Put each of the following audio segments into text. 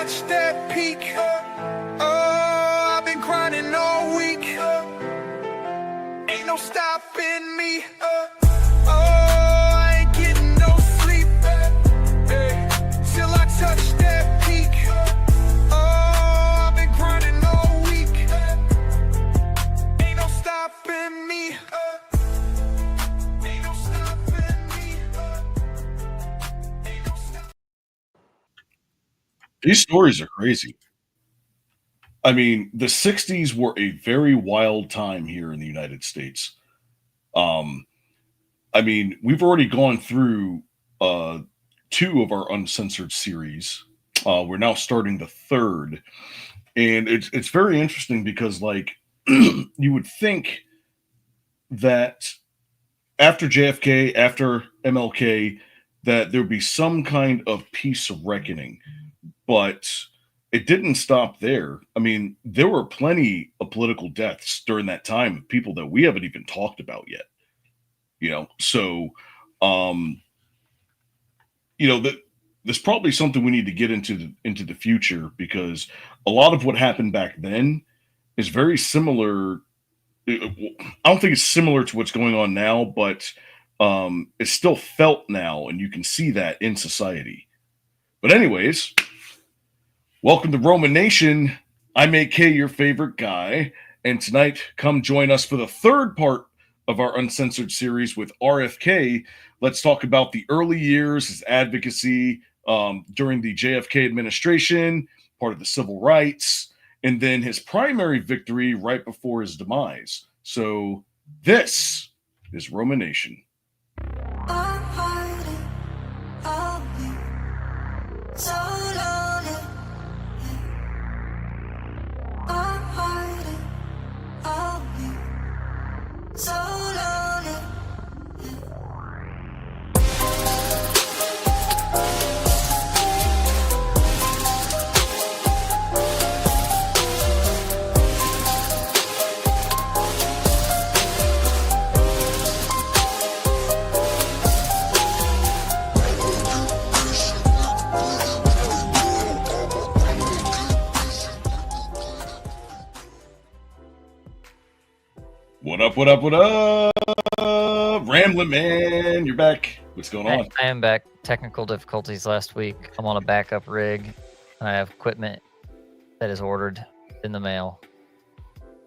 touch that peak, I've been grinding all week. Ain't no stopping me. I ain't getting no sleep till I touch that peak. I've been grinding all week. Ain't no stopping me. Ain't no stopping me. Ain't no stopping. These stories are crazy. I mean, the 60s were a very wild time here in the United States. I mean, we've already gone through two of our Uncensored series. We're now starting the third. And it's very interesting because, like, you would think that after JFK, after MLK, that there'd be some kind of peace reckoning. But it didn't stop there. I mean, there were plenty of political deaths during that time of people that we haven't even talked about yet. So that there's probably something we need to get into the future, because a lot of what happened back then is very similar. I don't think it's similar to what's going on now, but it's still felt now, and you can see that in society. But anyways, welcome to ROMA Nation. I'm AK, your favorite guy, and tonight, come join us for the third part of our Uncensored series with RFK. Let's talk about the early years, his advocacy during the JFK administration, part of the civil rights, and then his primary victory right before his demise. So this is ROMA Nation. I'm hiding, I'll be so lonely. I'm hiding, I'll be so lonely. What up, what up, what up? Ramblin' man, you're back. What's going on? I am back. Technical difficulties last week. I'm on a backup rig, and I have equipment that is ordered in the mail.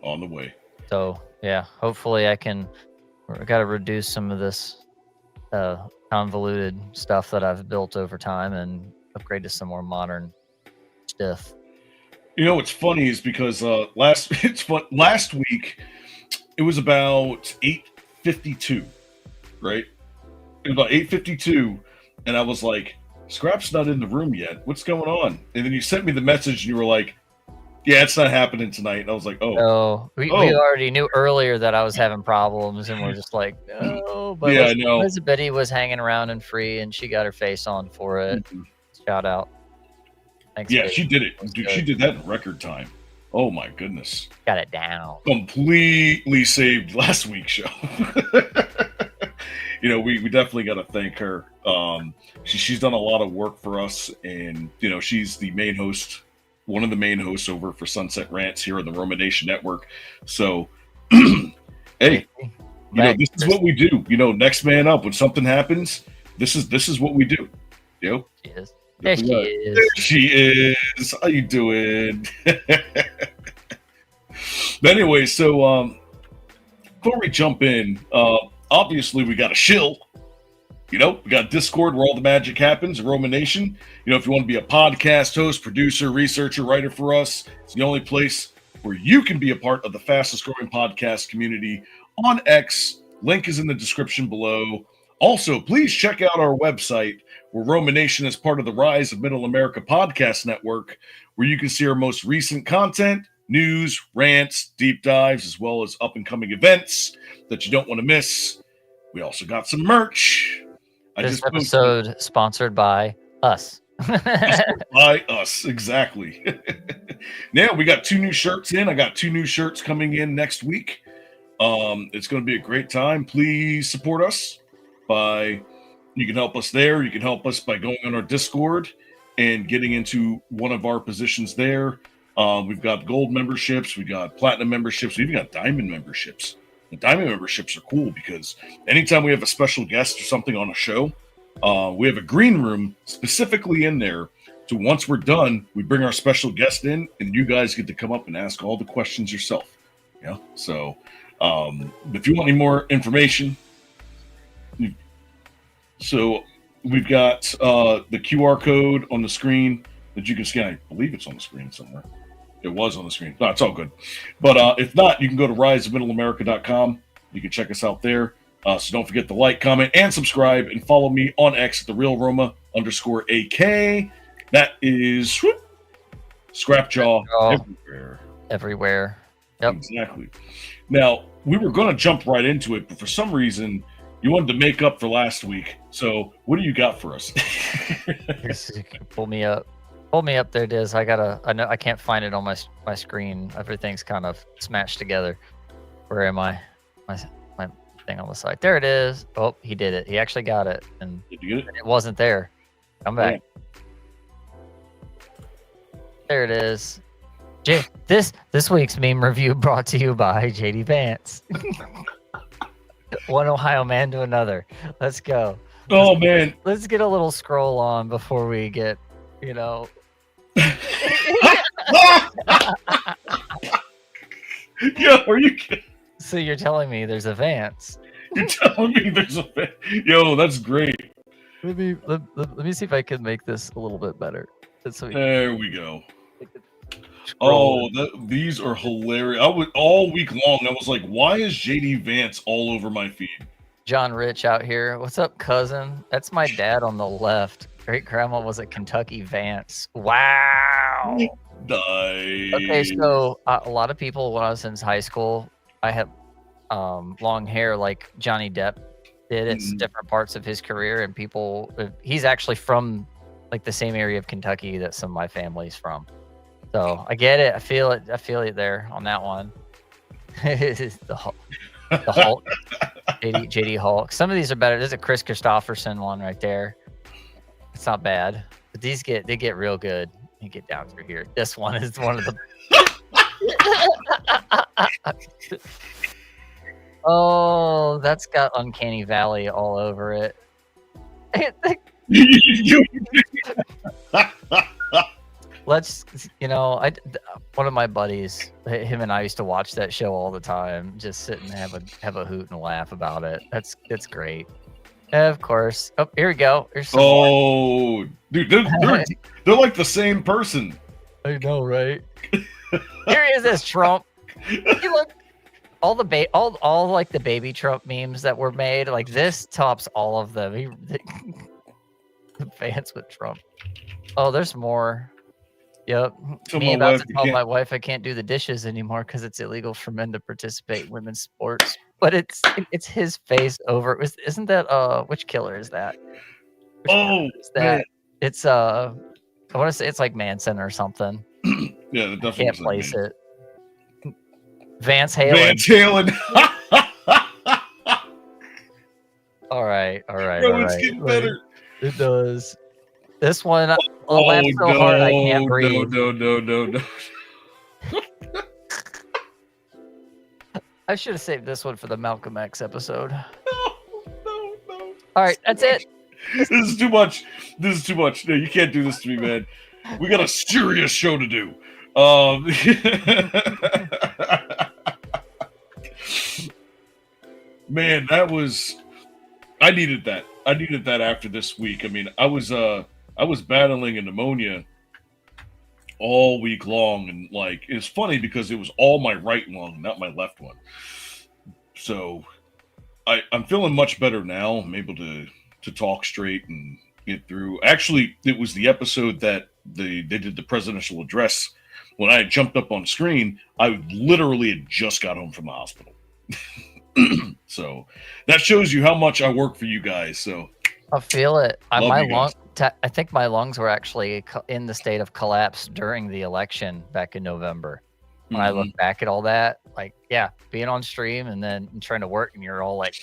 On the way. So, yeah, hopefully I got to reduce some of this convoluted stuff that I've built over time and upgrade to some more modern stuff. You know what's funny is because last week it was about 8:52, right? It was about 8:52, and I was like, Scrap's not in the room yet. What's going on? And then you sent me the message, and you were like, yeah, it's not happening tonight. And I was like, oh. We already knew earlier that I was having problems, and we're just like, no. But yeah, I know. Elizabeth was hanging around and free, and she got her face on for it. Mm-hmm. Shout out. Thanks. Yeah, she did it. Dude, she did that in record time. Oh my goodness. Got it down. Completely saved last week's show. We definitely got to thank her. She's done a lot of work for us, and she's the main host, one of the main hosts over for Sunset Rants here on the ROMA Nation Network. So, hey, this is what we do. Next man up. When something happens, this is what we do. Yes. There she is. There she is. How you doing? But anyway, so before we jump in, obviously we got a shill. We got Discord where all the magic happens, ROMA Nation. If you want to be a podcast host, producer, researcher, writer for us, it's the only place where you can be a part of the fastest growing podcast community on X. Link is in the description below. Also, please check out our website, where ROMA Nation is part of the Rise of Middle America Podcast Network, where you can see our most recent content, news, rants, deep dives, as well as up-and-coming events that you don't want to miss. We also got some merch. This episode sponsored by us. By us, exactly. Now, we got 2 new shirts in. I got 2 new shirts coming in next week. It's going to be a great time. Please support us. You can help us there. You can help us by going on our Discord and getting into one of our positions there. We've got gold memberships, we got platinum memberships, we even got diamond memberships. The diamond memberships are cool because anytime we have a special guest or something on a show, we have a green room specifically in there. So once we're done, we bring our special guest in, and you guys get to come up and ask all the questions yourself. Yeah. So if you want any more information, so we've got the QR code on the screen that you can scan. I believe it's on the screen somewhere. It was on the screen. No, it's all good. But if not, you can go to riseofmiddleamerica.com. You can check us out there. So don't forget to like, comment, and subscribe, and follow me on X at @therealRoma_AK. That is Scrapjaw everywhere. Everywhere. Yep. Exactly. Now, we were going to jump right into it, but for some reason, you wanted to make up for last week. So what do you got for us? Pull me up. Pull me up there, Diz. I know I can't find it on my screen. Everything's kind of smashed together. Where am I? My thing on the side. There it is. Oh, he did it. He actually got it. And Did you get it? it wasn't there. Come back. There it is. This week's meme review brought to you by JD Vance. One Ohio man to another. Let's go. Oh, man. Let's get a little scroll on before we get, Yeah, are you kidding? So you're telling me there's a Vance? You're telling me there's a Yo, that's great. Let me see if I can make this a little bit better. There we go. Oh, these are hilarious. All week long, I was like, why is JD Vance all over my feed? John Rich out here. What's up, cousin? That's my dad on the left. Great grandma was a Kentucky Vance. Wow. Nice. Okay, so a lot of people when I was in high school, I had long hair like Johnny Depp did at different parts of his career, and he's actually from like the same area of Kentucky that some of my family's from. So I get it. I feel it there on that one. the Hulk. JD Hulk. Some of these are better. There's a Chris Christopherson one right there. It's not bad. But they get real good. You get down through here. This one is one of the Oh, that's got Uncanny Valley all over it. Let's, one of my buddies, him and I used to watch that show all the time, just sit and have a hoot and laugh about it. It's great. Of course. Oh, here we go. Here's some more. Dude, they're like the same person. I know, right? Here he is, this Trump. He look all like the baby Trump memes that were made. Like this tops all of them. The fans with Trump. Oh, there's more. Yep. Me about to tell my wife I can't do the dishes anymore because it's illegal for men to participate in women's sports. But it's his face over. Isn't that which killer is that? Is that? Man. It's I want to say it's like Manson or something. Yeah, that definitely can't place it. Vance Halen. Vance Halen. all right. Bro, it's getting better. It does. This one, I'll laugh so hard I can't breathe. No. I should have saved this one for the Malcolm X episode. No. All right, that's it. This is too much. No, you can't do this to me, man. We got a serious show to do. Man, I needed that. I needed that after this week. I mean, I was battling a pneumonia all week long, and like it's funny because it was all my right lung, not my left one. So I'm feeling much better now. I'm able to talk straight and get through. Actually, it was the episode that they did the presidential address. When I jumped up on screen, I literally had just got home from the hospital. So that shows you how much I work for you guys. So I feel it. I think my lungs were actually in the state of collapse during the election back in November. When I look back at all that, like, yeah, being on stream and then trying to work and you're all like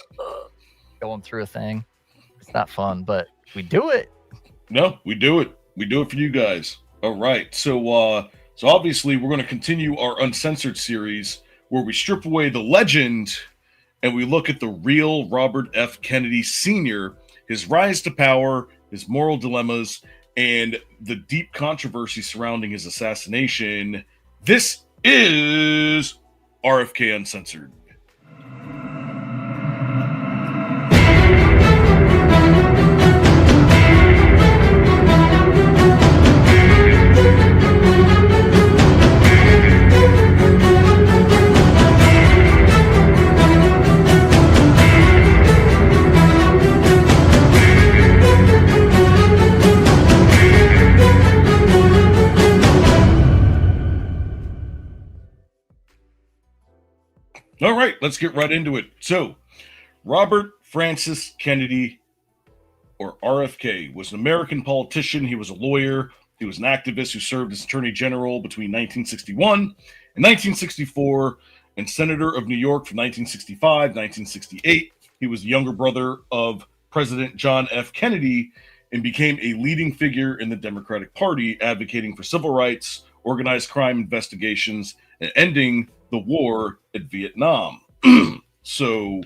going through a thing. It's not fun, but we do it. No, we do it. We do it for you guys. All right. So obviously we're going to continue our Uncensored series where we strip away the legend and we look at the real Robert F. Kennedy Sr., his rise to power, his moral dilemmas, and the deep controversy surrounding his assassination. This is RFK Uncensored. All right, let's get right into it. So, Robert Francis Kennedy, or RFK, was an American politician. He was a lawyer. He was an activist who served as Attorney General between 1961 and 1964 and Senator of New York from 1965 to 1968. He was the younger brother of President John F. Kennedy and became a leading figure in the Democratic Party, advocating for civil rights, organized crime investigations, and ending the war at Vietnam. So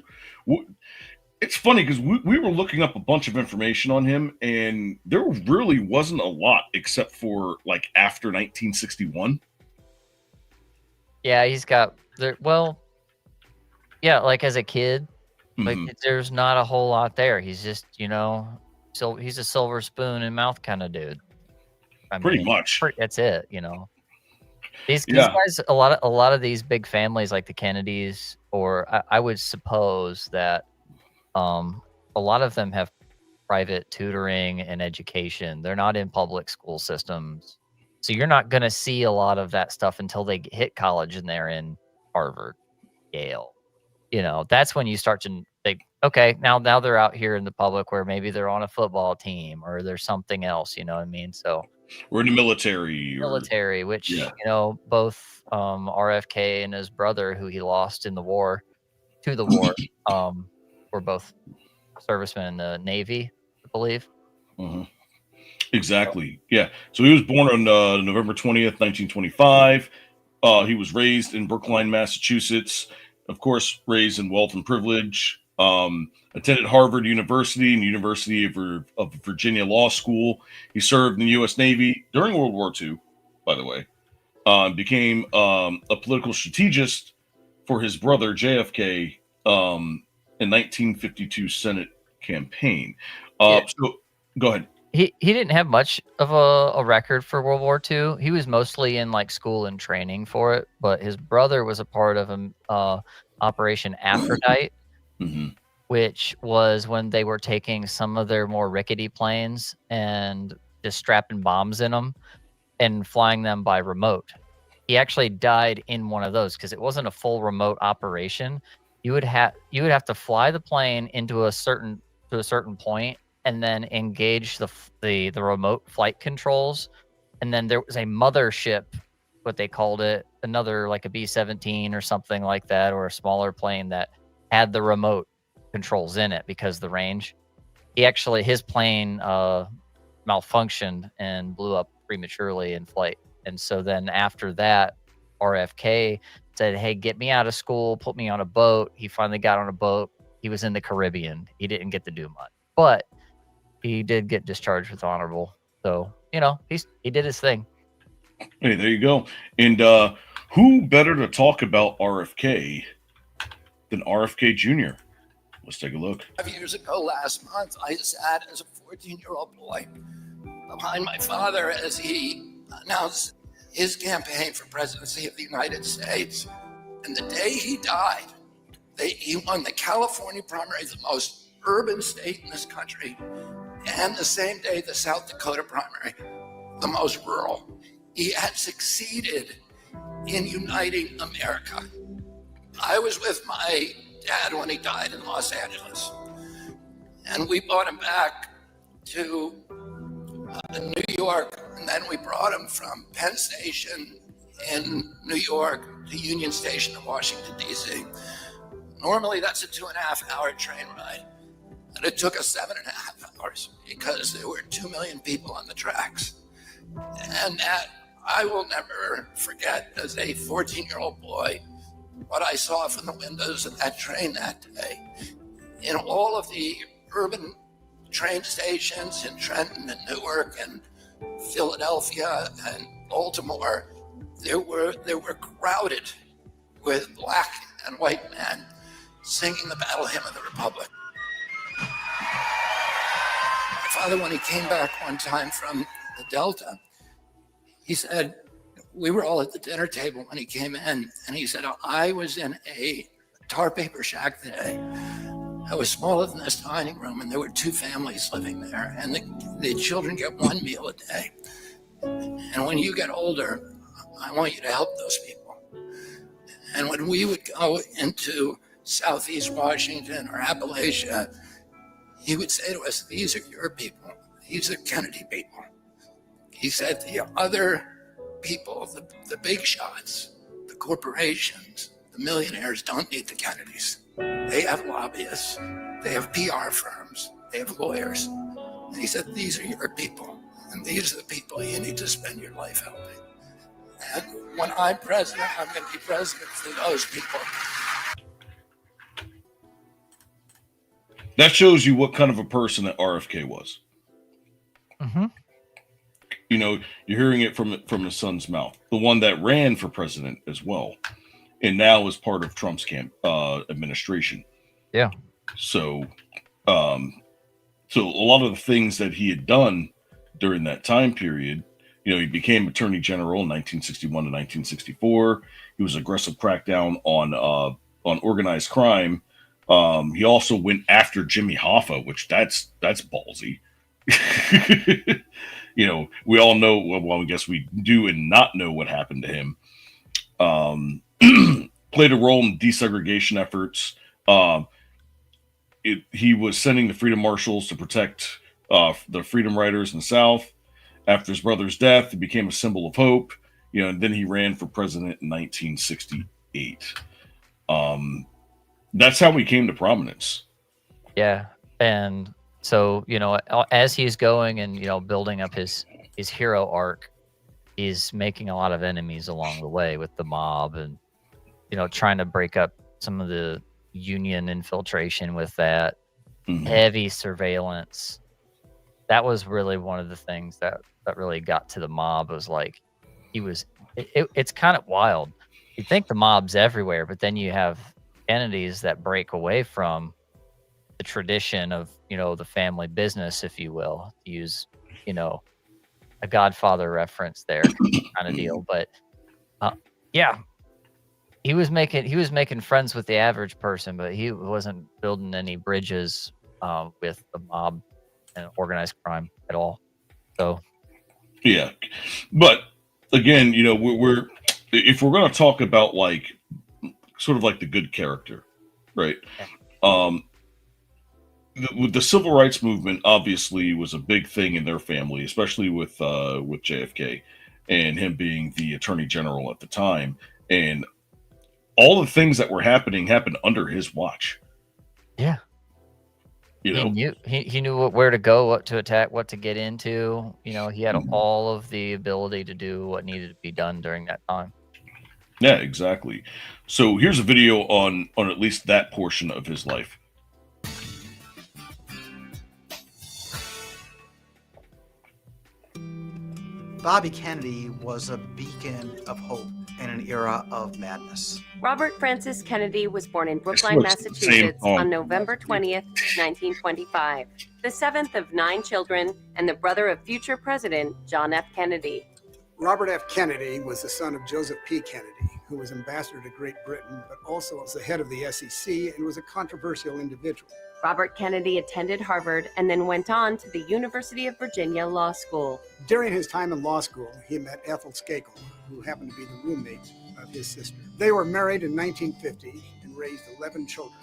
it's funny because we were looking up a bunch of information on him, and there really wasn't a lot except for like after 1961. Yeah, he's got there. Well, yeah, like as a kid, like there's not a whole lot there. He's just, so he's a silver spoon and mouth kind of dude. Pretty much. That's it. These guys, a lot of these big families like the Kennedys, or I would suppose that a lot of them have private tutoring and education. They're not in public school systems. So you're not going to see a lot of that stuff until they hit college and they're in Harvard, Yale. That's when you start to think, okay, now they're out here in the public where maybe they're on a football team or there's something else, you know what I mean? So we're in the military. Which, both RFK and his brother, who he lost in the war, were both servicemen in the Navy, I believe. Mm-hmm. Exactly. Yeah. So he was born on November 20th, 1925. He was raised in Brookline, Massachusetts. Of course, raised in wealth and privilege. Attended Harvard University and University of Virginia Law School. He served in the U.S. Navy during World War II, by the way. Became a political strategist for his brother JFK in 1952 Senate campaign. So go ahead. He didn't have much of a record for World War II. He was mostly in like school and training for it, but his brother was a part of Operation Aphrodite, which was when they were taking some of their more rickety planes and just strapping bombs in them and flying them by remote. He actually died in one of those because it wasn't a full remote operation. You would have to fly the plane into a certain point and then engage the remote flight controls. And then there was a mothership, what they called it, another like a B-17 or something like that, or a smaller plane that had the remote controls in it because the range. His plane malfunctioned and blew up prematurely in flight. And so then after that, RFK said, hey, get me out of school, put me on a boat. He finally got on a boat. He was in the Caribbean. He didn't get to do much, but he did get discharged with honorable. So, he did his thing. Hey, there you go. And who better to talk about RFK than RFK Jr.? Let's take a look. 5 years ago last month, I sat as a 14-year-old boy behind my father as he announced his campaign for presidency of the United States. And the day he died, he won the California primary, the most urban state in this country, and the same day the South Dakota primary, the most rural. He had succeeded in uniting America. I was with my dad when he died in Los Angeles, and we brought him back to New York, and then we brought him from Penn Station in New York to Union Station in Washington, D.C. Normally, that's a 2.5-hour train ride. And it took us 7.5 hours because there were 2 million people on the tracks. And that I will never forget as a 14-year-old boy, what I saw from the windows of that train that day. In all of the urban train stations in Trenton and Newark and Philadelphia and Baltimore, they were crowded with black and white men singing the battle hymn of the Republic. My father, when he came back one time from the Delta, he said, we were all at the dinner table when he came in, and he said, I was in a tar paper shack today. I was smaller than this dining room, and there were 2 families living there, and the children get 1 meal a day. And when you get older, I want you to help those people. And when we would go into Southeast Washington or Appalachia, he would say to us, these are your people. These are Kennedy people. He said the other people, the big shots, the corporations, the millionaires don't need the Kennedys. They have lobbyists, they have PR firms, they have lawyers. And he said, these are your people, and these are the people you need to spend your life helping. And when I'm president, I'm going to be president for those people. That shows you what kind of a person that RFK was. Mm-hmm. You know, you're hearing it from his son's mouth, the one that ran for president as well, and now is part of Trump's administration. Yeah. So a lot of the things that he had done during that time period, you know, he became Attorney General in 1961 to 1964. He was aggressive crackdown on organized crime. He also went after Jimmy Hoffa, which that's ballsy. You know, we all know, well, I guess we do and not know what happened to him. Played a role in desegregation efforts. He was sending the Freedom Marshals to protect the Freedom Riders in the South. After his brother's death, he became a symbol of hope. You know, and then he ran for president in 1968. That's how he came to prominence. Yeah. And so, you know, as he's going and, you know, building up his hero arc, he's making a lot of enemies along the way with the mob and, you know, trying to break up some of the union infiltration with that. Mm-hmm. Heavy surveillance. That was really one of the things that really got to the mob, was like, it's kind of wild. You think the mob's everywhere, but then you have entities that break away from the tradition of, you know, the family business, if you will, to use, you know, a Godfather reference there kind of deal. But yeah, he was making friends with the average person, but he wasn't building any bridges with the mob and organized crime at all. So yeah, but again, you know, we're if we're going to talk about like sort of like the good character, right? With the civil rights movement, obviously, was a big thing in their family, especially with JFK and him being the Attorney General at the time, and all the things that were happened under his watch. Yeah, you know, he knew where to go, what to attack, what to get into. You know, he had all of the ability to do what needed to be done during that time. Yeah, exactly. So here's a video on at least that portion of his life. Bobby Kennedy was a beacon of hope in an era of madness. Robert Francis Kennedy was born in Brookline, Massachusetts on November 20th, 1925, the seventh of 9 children and the brother of future President John F. Kennedy. Robert F. Kennedy was the son of Joseph P. Kennedy, who was ambassador to Great Britain, but also was the head of the SEC and was a controversial individual. Robert Kennedy attended Harvard and then went on to the University of Virginia Law School. During his time in law school, he met Ethel Skakel, who happened to be the roommate of his sister. They were married in 1950 and raised 11 children.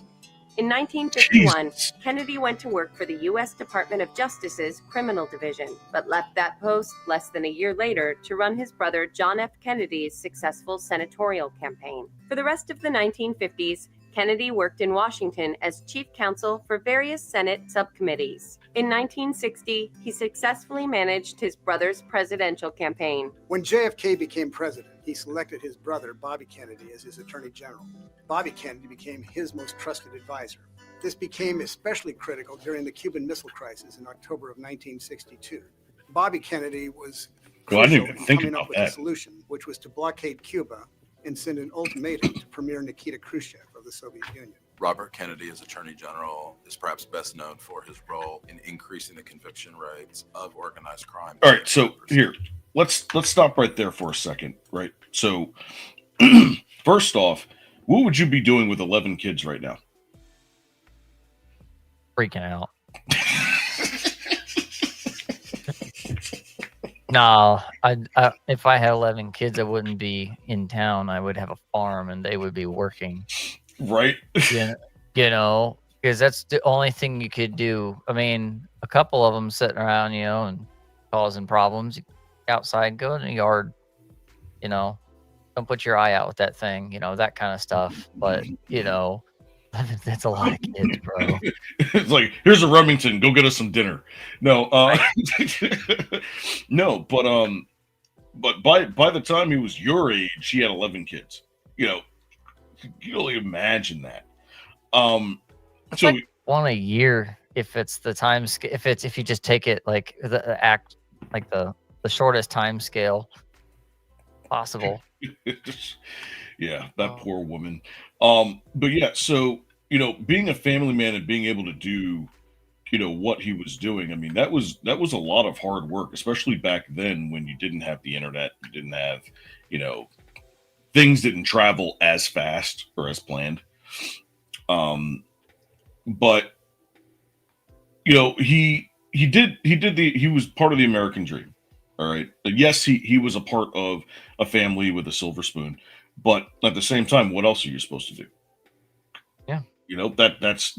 In 1951, Kennedy went to work for the U.S. Department of Justice's Criminal Division, but left that post less than a year later to run his brother John F. Kennedy's successful senatorial campaign. For the rest of the 1950s, Kennedy worked in Washington as chief counsel for various Senate subcommittees. In 1960, he successfully managed his brother's presidential campaign. When JFK became president, he selected his brother, Bobby Kennedy, as his attorney general. Bobby Kennedy became his most trusted advisor. This became especially critical during the Cuban Missile Crisis in October of 1962. Bobby Kennedy was crucial in coming up with a solution, which was to blockade Cuba and send an ultimatum to Premier Nikita Khrushchev of the Soviet Union. Robert Kennedy, as Attorney General, is perhaps best known for his role in increasing the conviction rates of organized crime. All right, so here, let's stop right there for a second, right? So, first off, what would you be doing with 11 kids right now? Freaking out. No, if I had 11 kids, I wouldn't be in town. I would have a farm, and they would be working. Right. You know, because that's the only thing you could do. I mean, a couple of them sitting around, you know, and causing problems. You outside, go in the yard. You know, don't put your eye out with that thing. You know, that kind of stuff. But you know, that's a lot of kids, bro. It's like, here's a Remington. Go get us some dinner. No, no, but by the time he was your age, he had 11 kids. You know, you can only imagine that. It's So like one a year if it's the time scale. If you just take it like the shortest time scale possible. yeah, that poor woman. But yeah, so you know, being a family man and being able to do, you know, what he was doing, I mean, that was a lot of hard work, especially back then when you didn't have the internet, you didn't have, you know, things didn't travel as fast or as planned. But you know, he was part of the American dream. All right. Yes, he was a part of a family with a silver spoon, but at the same time, what else are you supposed to do? Yeah. You know, that's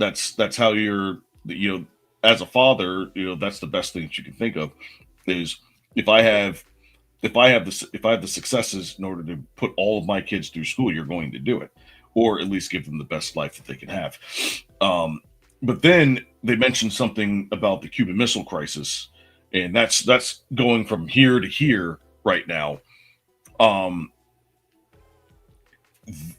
how you're, you know, as a father, you know, that's the best thing that you can think of is if I have the successes in order to put all of my kids through school, you're going to do it, or at least give them the best life that they can have. But then they mentioned something about the Cuban Missile Crisis, and that's going from here to here right now.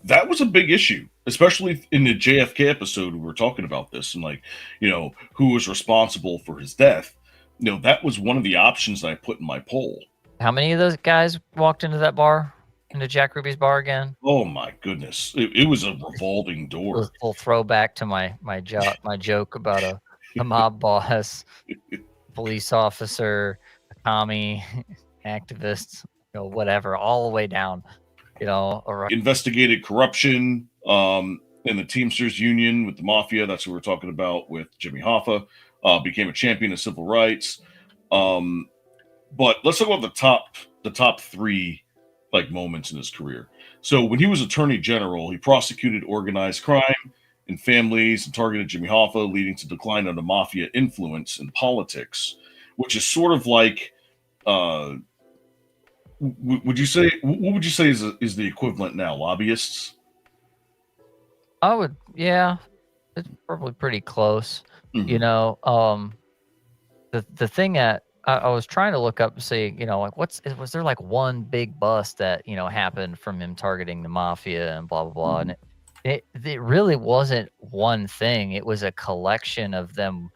That was a big issue, especially in the JFK episode. We were talking about this and like, you know, who was responsible for his death. You know, that was one of the options that I put in my poll. How many of those guys walked into that bar, into Jack Ruby's bar again? Oh my goodness, it was a revolving A door. little throwback to my joke about a mob boss, police officer, a commie, activist, you know, whatever, all the way down. You know, Investigated corruption in the Teamsters Union with the mafia. That's what we're talking about with Jimmy Hoffa. Became a champion of civil rights. But let's talk about the top three like moments in his career. So when he was Attorney General, he prosecuted organized crime in families and targeted Jimmy Hoffa, leading to decline of the mafia influence in politics, which is sort of like what would you say is the equivalent now? Lobbyists? yeah, it's probably pretty close. Mhm. You know, the thing that I was trying to look up and see, you know, like was there like one big bust that, you know, happened from him targeting the mafia and blah blah blah, and it really wasn't one thing. It was a collection of them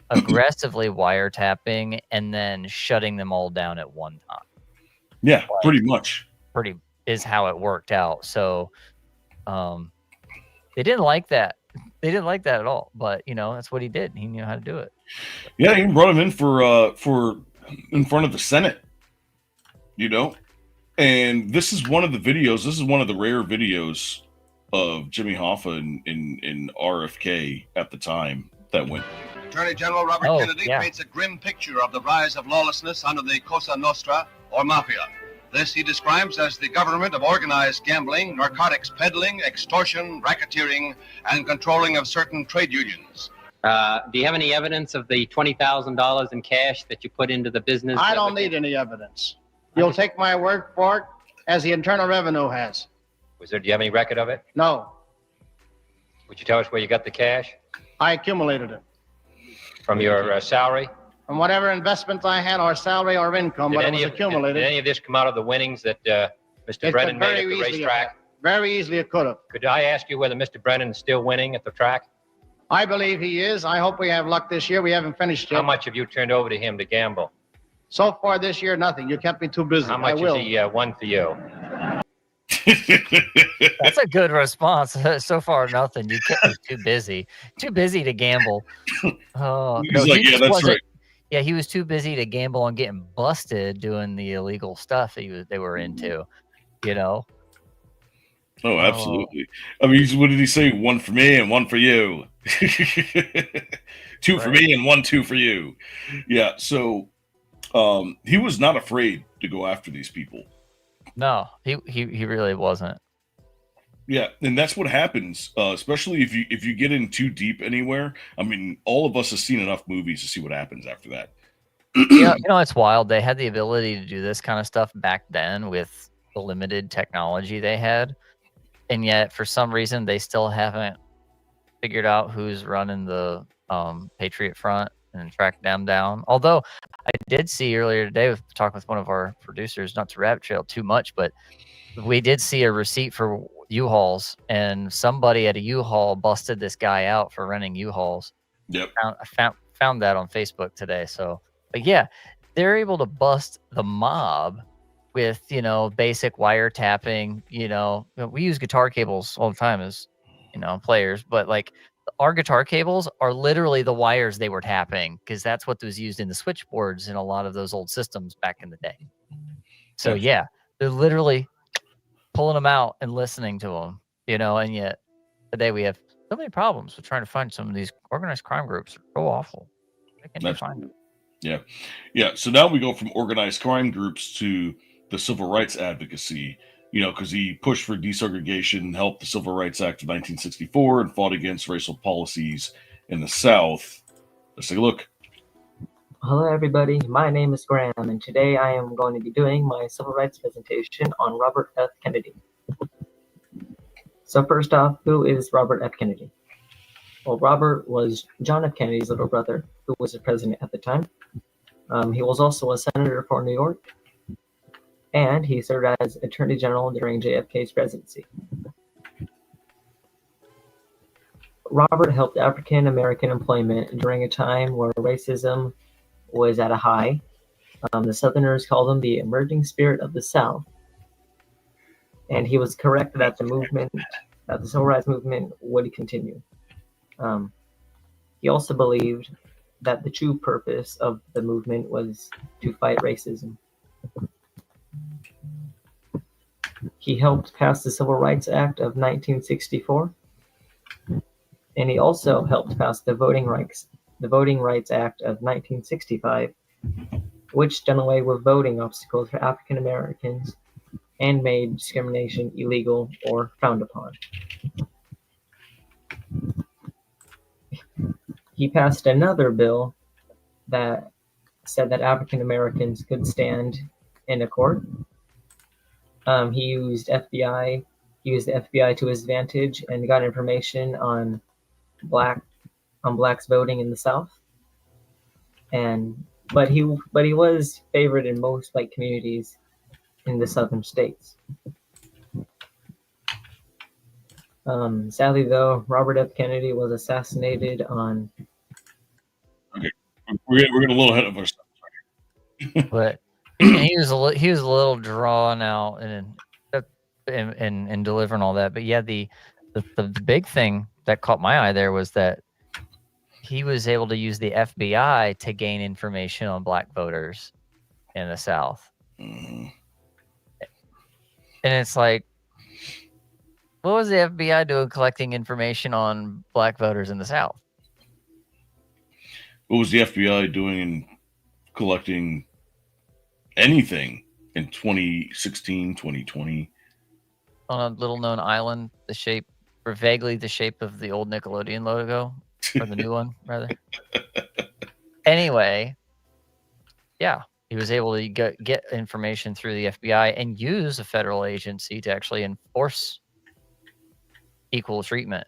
aggressively wiretapping and then shutting them all down at one time. Yeah, Like, pretty much. Pretty is how it worked out. So they didn't like that. They didn't like that at all. But you know, that's what he did. He knew how to do it. Yeah, he brought him in for in front of the Senate. You know, and this is one of the videos. This is one of the rare videos of Jimmy Hoffa in RFK at the time that went. Attorney General Robert Kennedy paints a grim picture of the rise of lawlessness under the Cosa Nostra, or mafia. This he describes as the government of organized gambling, narcotics peddling, extortion, racketeering, and controlling of certain trade unions. Do you have any evidence of the $20,000 in cash that you put into the business? I don't need any evidence. You'll take my word for it, as the Internal Revenue has. Do you have any record of it? No. Would you tell us where you got the cash? I accumulated it From your salary? from whatever investments I had, or salary, or income, but it was accumulated. Did any of this come out of the winnings that Mr. Brennan made at the racetrack? Very easily it could have. Could I ask you whether Mr. Brennan is still winning at the track? I believe he is. I hope we have luck this year. We haven't finished yet. How much have you turned over to him to gamble? So far this year, nothing. You kept me too busy. How much has he won for you? That's a good response. So far, nothing. You kept me too busy. Too busy to gamble. Oh, He's like, yeah, that's right. Yeah, he was too busy to gamble on getting busted doing the illegal stuff they were into, you know? Oh, absolutely. I mean, what did he say? 1 for me and 1 for you. 2 for me and 2 for you. Yeah, so he was not afraid to go after these people. No, he really wasn't. Yeah, and that's what happens, especially if you get in too deep anywhere. I mean, all of us have seen enough movies to see what happens after that. You know, it's wild. They had the ability to do this kind of stuff back then with the limited technology they had, and yet for some reason they still haven't figured out who's running the Patriot Front and tracked them down. Although I did see earlier today with talking with one of our producers, not to rabbit trail too much, but we did see a receipt for U-Hauls, and somebody at a U-Haul busted this guy out for renting U-Hauls. Yep. I found that on Facebook today. So, but yeah, they're able to bust the mob with, you know, basic wiretapping. You know, we use guitar cables all the time as, you know, players, but like our guitar cables are literally the wires they were tapping, because that's what was used in the switchboards in a lot of those old systems back in the day. So yeah, they're literally pulling them out and listening to them, you know, and yet today we have so many problems with trying to find some of these organized crime groups. They're so awful. Why can't you find them? Yeah. Yeah. So now we go from organized crime groups to the civil rights advocacy, you know, because he pushed for desegregation, helped the Civil Rights Act of 1964, and fought against racial policies in the South. Let's take a look. Hello, everybody. My name is Graham, and today I am going to be doing my civil rights presentation on Robert F. Kennedy. So first off, who is Robert F. Kennedy? Well, Robert was John F. Kennedy's little brother, who was the president at the time. He was also a senator for New York, and he served as Attorney General during JFK's presidency. Robert helped African American employment during a time where racism was at a high. The Southerners called him the emerging spirit of the South. And he was correct that the civil rights movement would continue. He also believed that the true purpose of the movement was to fight racism. He helped pass the Civil Rights Act of 1964, and he also helped pass the Voting Rights Act of 1965, which done away with voting obstacles for African Americans and made discrimination illegal or frowned upon. He passed another bill that said that African Americans could stand in a court. He used the FBI to his advantage and got information on blacks voting in the South. But he was favored in most white communities in the southern states. Sadly, though, Robert F. Kennedy was assassinated on. Okay, we're getting a little ahead of ourselves. But he was a little drawn out and delivering all that. But yeah, the big thing that caught my eye there was that he was able to use the FBI to gain information on black voters in the South. Mm-hmm. And it's like, what was the FBI doing collecting information on black voters in the South? What was the FBI doing in collecting anything in 2016, 2020? On a little known island, vaguely the shape of the old Nickelodeon logo, or the new one, rather. Anyway, yeah, he was able to get information through the FBI and use a federal agency to actually enforce equal treatment.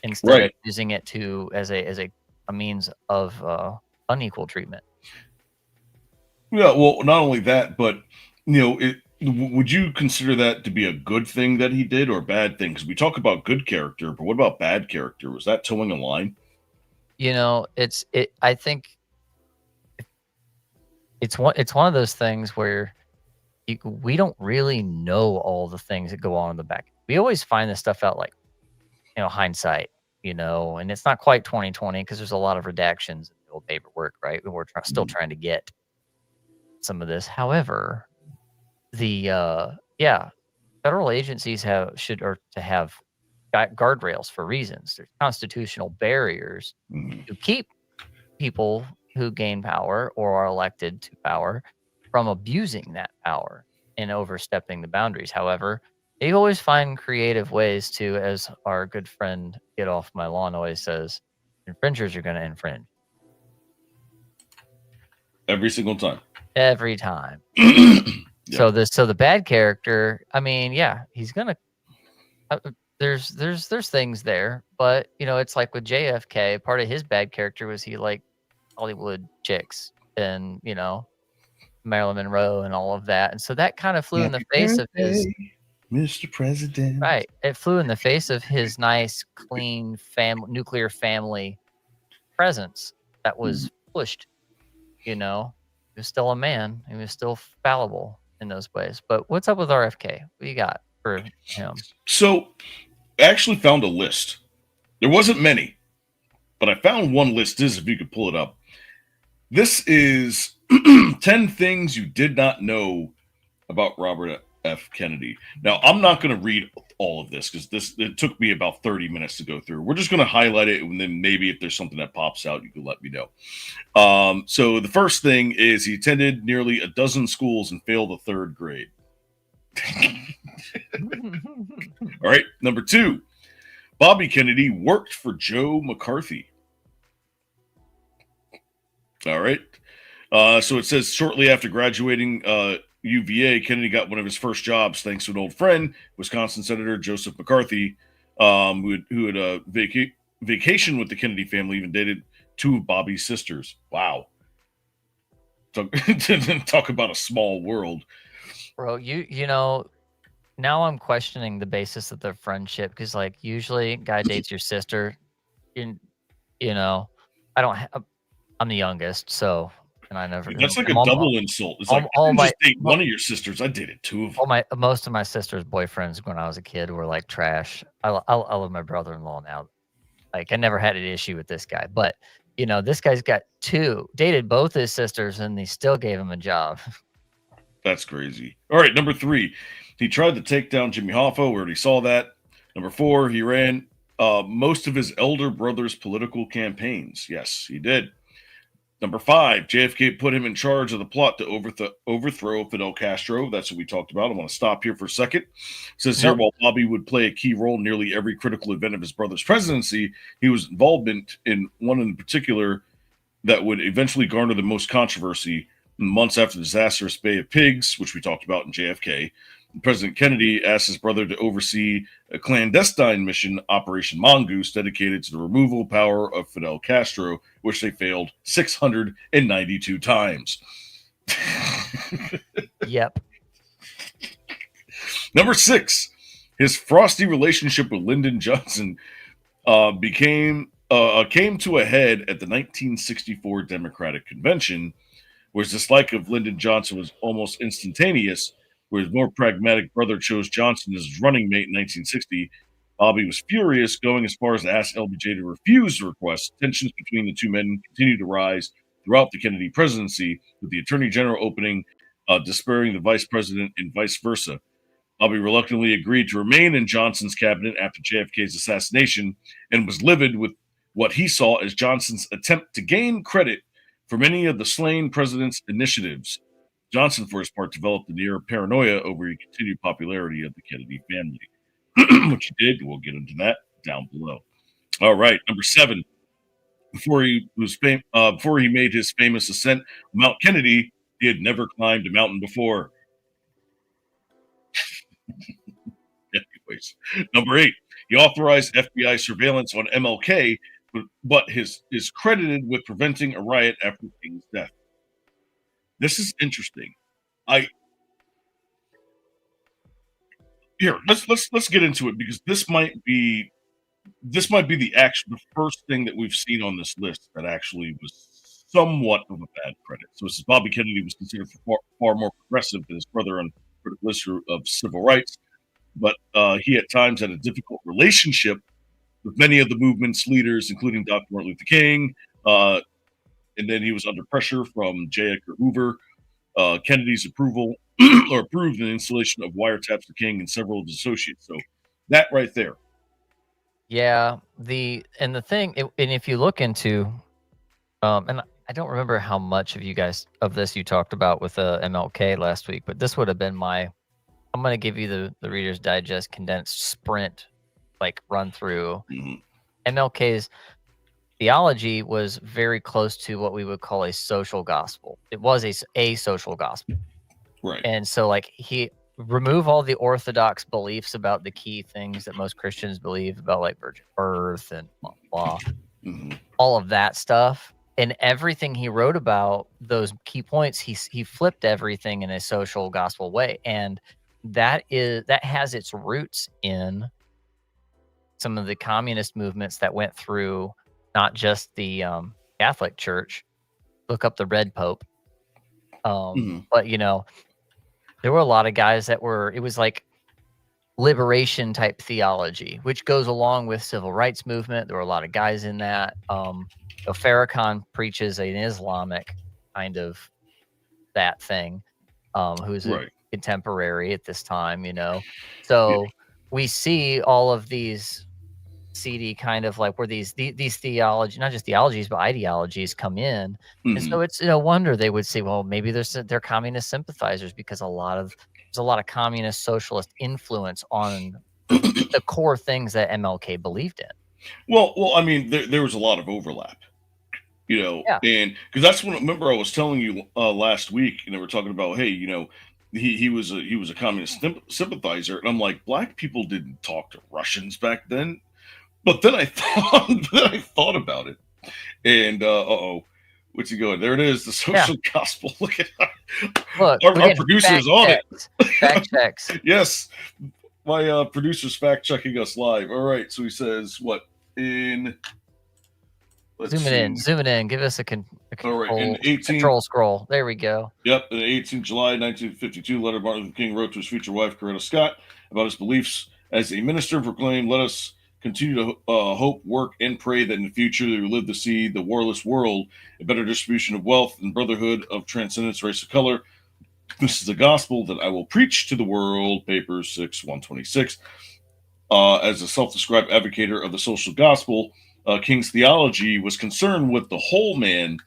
instead of using it to as a means of unequal treatment. Yeah, well, not only that, but would you consider that to be a good thing that he did or a bad thing? Because we talk about good character, but what about bad character? Was that towing a line? I think it's one of those things where we don't really know all the things that go on in the back. We always find this stuff out like, hindsight, and it's not quite 2020 because there's a lot of redactions in the old paperwork, right? We're still trying to get some of this. However, the federal agencies should have guardrails for reasons. There's constitutional barriers to keep people who gain power or are elected to power from abusing that power and overstepping the boundaries. However, they always find creative ways to, as our good friend Get Off My Lawn always says, infringers are going to infringe. Every single time. Every time. So the bad character, I mean, yeah, he's going to there's things there, but it's like with JFK, part of his bad character was he liked Hollywood chicks and Marilyn Monroe and all of that, and so that kind of flew in the face of his Mr. President. Right, it flew in the face of his nice, clean nuclear family presence that was pushed. He was still a man. He was still fallible in those ways. But what's up with RFK? What do you got for him? So, I actually found a list. There wasn't many, but I found one list. If you could pull it up. This is 10 things you did not know about Robert F. Kennedy. Now, I'm not going to read all of this because it took me about 30 minutes to go through. We're just going to highlight it, and then maybe if there's something that pops out, you can let me know. So the first thing is he attended nearly a dozen schools and failed the third grade. All right, number 2. Bobby Kennedy worked for Joe McCarthy. All right. So it says shortly after graduating UVA, Kennedy got one of his first jobs thanks to an old friend, Wisconsin Senator Joseph McCarthy, who had vacation with the Kennedy family, even dated 2 of Bobby's sisters. Wow. Talk about a small world. Bro, now I'm questioning the basis of their friendship because, like, usually guy dates your sister. I don't. I'm the youngest, so and I never. That's like a double insult. It's like I didn't just date one of your sisters. I dated 2 of them. Most of my sister's boyfriends when I was a kid were like trash. I love my brother-in-law now. Like I never had an issue with this guy, but this guy's got 2, dated both his sisters, and he still gave him a job. That's crazy. All right, number 3. He tried to take down Jimmy Hoffa. We already saw that. Number 4, he ran most of his elder brother's political campaigns. Yes, he did. Number 5, JFK put him in charge of the plot to overthrow Fidel Castro. That's what we talked about. I want to stop here for a second. It says here, while Bobby would play a key role in nearly every critical event of his brother's presidency, he was involvement in one in particular that would eventually garner the most controversy. Months after the disastrous Bay of Pigs, which we talked about in JFK, President Kennedy asked his brother to oversee a clandestine mission, Operation Mongoose, dedicated to the removal of power of Fidel Castro, which they failed 692 times. Yep. Number 6, his frosty relationship with Lyndon Johnson came to a head at the 1964 Democratic Convention, where his dislike of Lyndon Johnson was almost instantaneous. Where his more pragmatic brother chose Johnson as his running mate in 1960, Bobby was furious, going as far as to ask LBJ to refuse the request. Tensions between the 2 men continued to rise throughout the Kennedy presidency, with the Attorney General opening, despairing the Vice President, and vice versa. Bobby reluctantly agreed to remain in Johnson's cabinet after JFK's assassination, and was livid with what he saw as Johnson's attempt to gain credit for many of the slain president's initiatives. Johnson, for his part, developed an air of paranoia over the continued popularity of the Kennedy family, which he did. We'll get into that down below. All right, number 7. Before he made his famous ascent of Mount Kennedy, he had never climbed a mountain before. Anyways, number 8. He authorized FBI surveillance on MLK, but is credited with preventing a riot after King's death. This is interesting. Let's get into it, because this might be the first thing that we've seen on this list that actually was somewhat of a bad credit. So this is Bobby Kennedy was considered far more progressive than his brother on the list of civil rights, but he at times had a difficult relationship with many of the movement's leaders, including Dr. Martin Luther King, and then he was under pressure from J. Edgar Hoover. Kennedy's approval or approved an installation of wiretaps to King and several of his associates. So that right there. Yeah, and if you look into, and I don't remember how much of this you talked about with MLK last week, but this would have been I'm going to give you the Reader's Digest condensed sprint, run through. MLK's theology was very close to what we would call a social gospel. It was a social gospel. Right. And so he remove all the orthodox beliefs about the key things that most Christians believe about, virgin birth and blah, blah, all of that stuff. And everything he wrote about those key points, he flipped everything in a social gospel way. And that has its roots in some of the communist movements that went through not just the Catholic Church. Look up the Red Pope. But, there were a lot of guys it was liberation type theology, which goes along with civil rights movement. There were a lot of guys in that. Farrakhan preaches an Islamic kind of that thing, who's a contemporary at this time, So we see all of these seedy kind of where these theology, not just theologies, but ideologies come in. And so it's no wonder they would say, well, maybe they're communist sympathizers, because there's a lot of communist socialist influence on the core things that MLK believed in. Well, I mean, there was a lot of overlap, and because that's when, remember, I was telling you last week, we're talking about, hey, he was a communist sympathizer, and I'm like, black people didn't talk to Russians back then. But then I thought about it, and what's he going? There it is, the social gospel. Look at our producers on it. Fact checks. Yes, my producer's fact checking us live. All right, so he says what in? Zoom it in. Give us a control scroll. There we go. Yep, in 18 July 1952, letter Martin Luther King wrote to his future wife Coretta Scott about his beliefs as a minister. Proclaimed, "Let us continue to hope, work, and pray that in the future they will live to see the warless world, a better distribution of wealth, and brotherhood of transcendence, race, of color. This is the gospel that I will preach to the world." Papers 6/126. As a self-described advocator of the social gospel, King's theology was concerned with the whole man,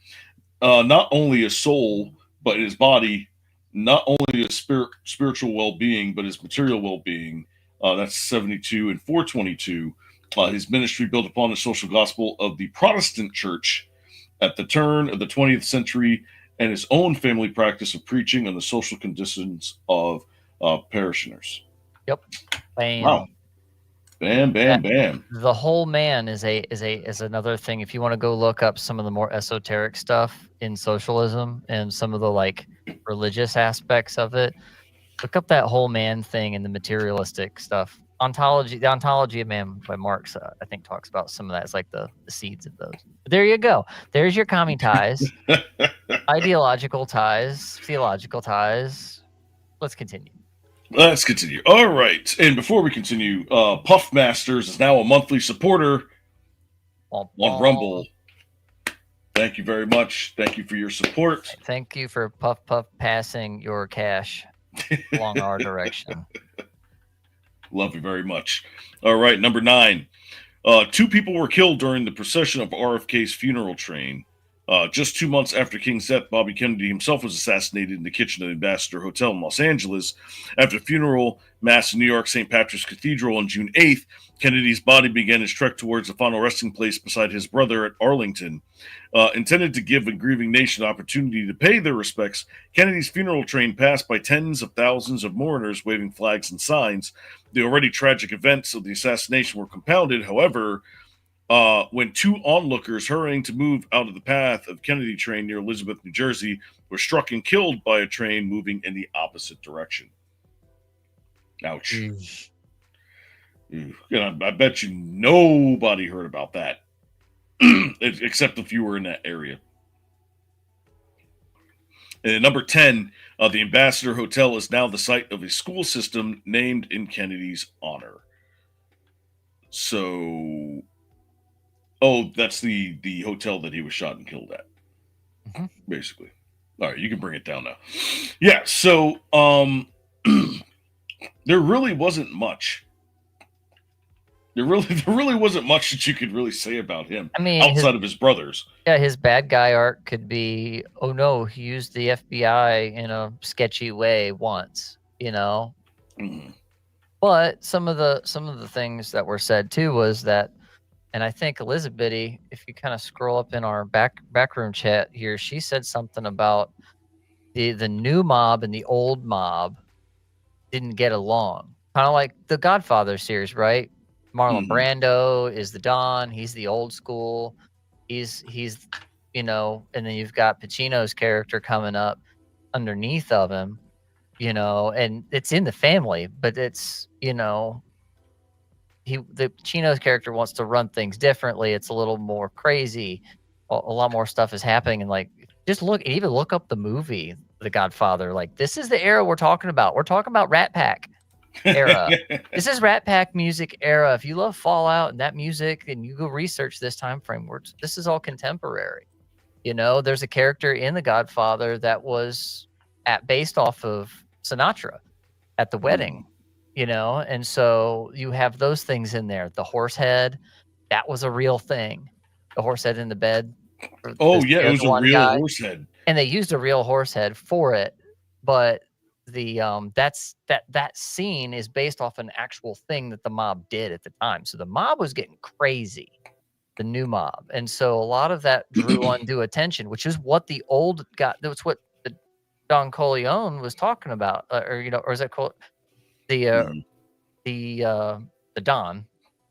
not only his soul, but his body, not only his spiritual well-being, but his material well-being. That's 72 and 422. His ministry built upon the social gospel of the Protestant church at the turn of the 20th century, and his own family practice of preaching on the social conditions of parishioners. Yep. Bam. Wow. Bam, bam, bam. The whole man is another thing. If you want to go look up some of the more esoteric stuff in socialism and some of the religious aspects of it, look up that whole man thing and the materialistic stuff. The ontology of man by Marx, I think, talks about some of that. It's the seeds of those. But there you go. There's your commie ties, ideological ties, theological ties. Let's continue. All right. And before we continue, Puff Masters is now a monthly supporter on Rumble. Thank you very much. Thank you for your support. Thank you for Puff passing your cash along our direction. Love you very much. All right, number 9. 2 people were killed during the procession of RFK's funeral train Just 2 months after King's death, Bobby Kennedy himself was assassinated in the kitchen of the Ambassador Hotel in Los Angeles. After a funeral mass in New York St. Patrick's Cathedral on June 8th, Kennedy's body began his trek towards the final resting place beside his brother at Arlington. Intended to give a grieving nation an opportunity to pay their respects, Kennedy's funeral train passed by tens of thousands of mourners waving flags and signs. The already tragic events of the assassination were compounded, however, when two onlookers hurrying to move out of the path of Kennedy train near Elizabeth, New Jersey, were struck and killed by a train moving in the opposite direction. Ouch. And I bet you nobody heard about that, except if you were in that area. And at number 10, the Ambassador Hotel is now the site of a school system named in Kennedy's honor. So... Oh, that's the hotel that he was shot and killed at, basically. All right, you can bring it down now. Yeah, so there really wasn't much. There really wasn't much that you could really say about him. I mean, outside of his brothers. Yeah, his bad guy arc could be, oh no, he used the FBI in a sketchy way once, you know. Mm-hmm. But some of the things that were said too was that. And I think Elizabeth, if you kind of scroll up in our backroom chat here, she said something about the new mob and the old mob didn't get along. Kind of like the Godfather series, right? Marlon Brando is the Don. He's the old school. He's you know, and then you've got Pacino's character coming up underneath of him, you know, and it's in the family, but it's, you know, the Pacino's character wants to run things differently. It's a little more crazy. A lot more stuff is happening. And like, just even look up the movie, The Godfather. Like, this is the era we're talking about. We're talking about Rat Pack era. This is Rat Pack music era. If you love Fallout and that music and you go research this time frame, this is all contemporary. You know, there's a character in The Godfather that was based off of Sinatra at the wedding. You know, and so you have those things in there. The horse head, that was a real thing. The horse head in the bed. Oh, yeah, it was a real horse head. And they used a real horse head for it. But the that scene is based off an actual thing that the mob did at the time. So the mob was getting crazy, the new mob. And so a lot of that drew undue attention, which is what the old got. That's what the Don Corleone was talking about. Or is that called? The Don,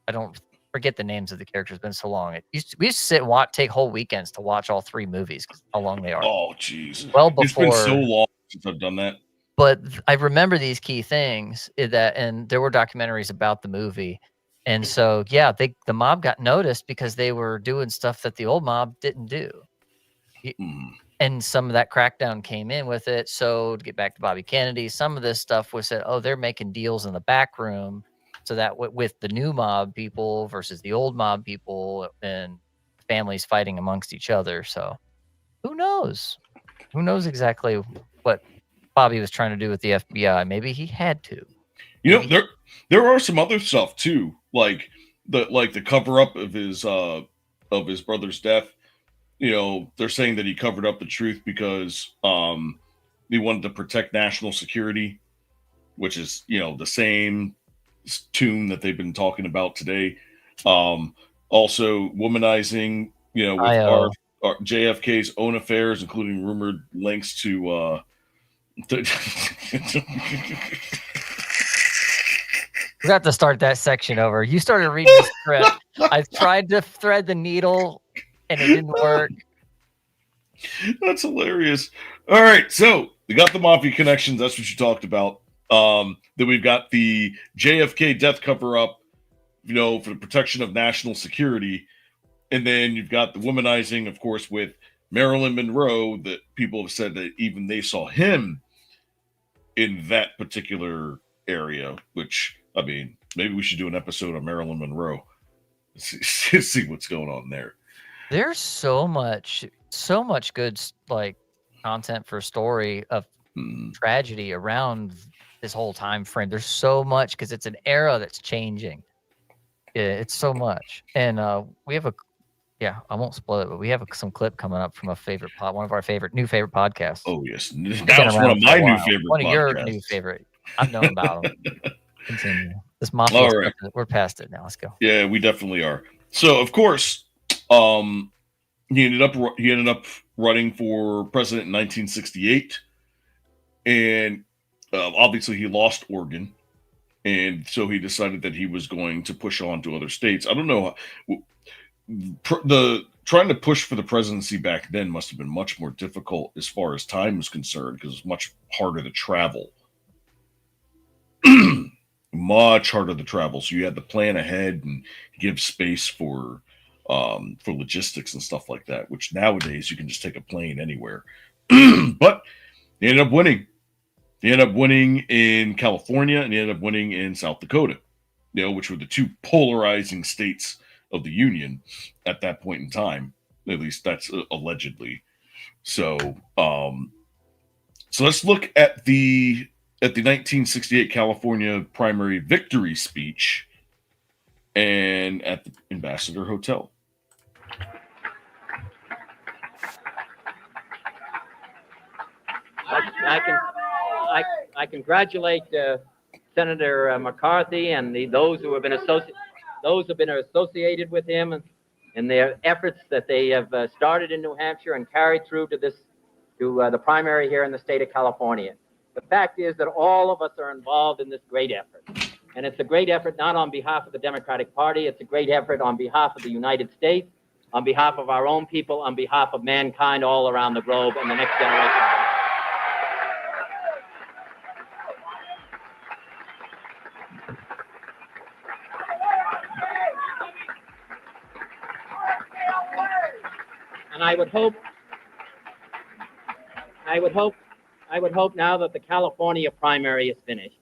I don't forget the names of the characters. It's been so long. We used to sit and take whole weekends to watch all three movies because how long they are. Oh, jeez. Well, before it's been so long since I've done that. But I remember these key things and there were documentaries about the movie, and so yeah, the mob got noticed because they were doing stuff that the old mob didn't do. And some of that crackdown came in with it. So to get back to Bobby Kennedy, some of this stuff was said, oh, they're making deals in the back room so that with the new mob people versus the old mob people and families fighting amongst each other. So who knows? Who knows exactly what Bobby was trying to do with the FBI? Maybe he had to. You know, there are some other stuff too, like the cover up of his brother's death. You know, they're saying that he covered up the truth because he wanted to protect national security, which is, you know, the same tune that they've been talking about today. Also, womanizing, you know, with our JFK's own affairs, including rumored links to We got to start that section over. You started reading the script. I tried to thread the needle and it didn't work. That's hilarious. All right, so we got the mafia connections. That's what you talked about. Then we've got the JFK death cover-up, you know, for the protection of national security. And then you've got the womanizing, of course, with Marilyn Monroe, that people have said that even they saw him in that particular area, which, I mean, maybe we should do an episode on Marilyn Monroe. See what's going on there. There's so much good like content for story of tragedy around this whole time frame. There's so much because it's an era that's changing. Yeah, it's so much. And we have Yeah, I won't spoil it, but we have some clip coming up from one of our new favorite podcasts. Oh yes, Been now it's one of around for a my new while. favorite One of your podcasts. new favorite. I've known about them. Continue. This mafia All stuff, right. we're past it now. Let's go. Yeah, we definitely are. So of course, he ended up running for president in 1968, and obviously he lost Oregon, and so he decided that he was going to push on to other states. I don't know. The trying to push for the presidency back then must have been much more difficult as far as time was concerned, because it's much harder to travel. Much harder to travel. So you had to plan ahead and give space for logistics and stuff like that, which nowadays you can just take a plane anywhere. But he ended up winning. He ended up winning in California, and he ended up winning in South Dakota, which were the two polarizing states of the Union at that point in time. At least that's allegedly. So, so let's look at the 1968 California primary victory speech and at the Ambassador Hotel. I congratulate Senator McCarthy and those who have been associated with him and their efforts that they have started in New Hampshire and carried through to the primary here in the state of California. The fact is that all of us are involved in this great effort. And it's a great effort not on behalf of the Democratic Party, it's a great effort on behalf of the United States, on behalf of our own people, on behalf of mankind all around the globe and the next generation. And I would hope now that the California primary is finished,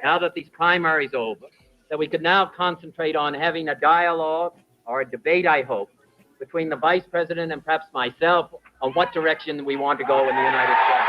now that these primaries are over, that we could now concentrate on having a dialogue or a debate, I hope, between the Vice President and perhaps myself on what direction we want to go in the United States.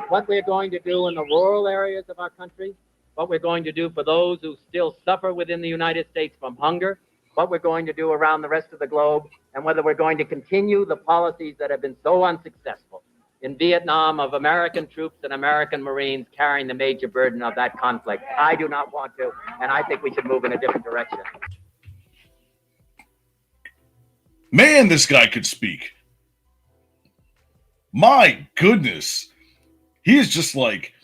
What we're going to do in the rural areas of our country, what we're going to do for those who still suffer within the United States from hunger, what we're going to do around the rest of the globe, and whether we're going to continue the policies that have been so unsuccessful in Vietnam of American troops and American Marines carrying the major burden of that conflict. I do not want to, and I think we should move in a different direction. Man, this guy could speak. My goodness. He is just like,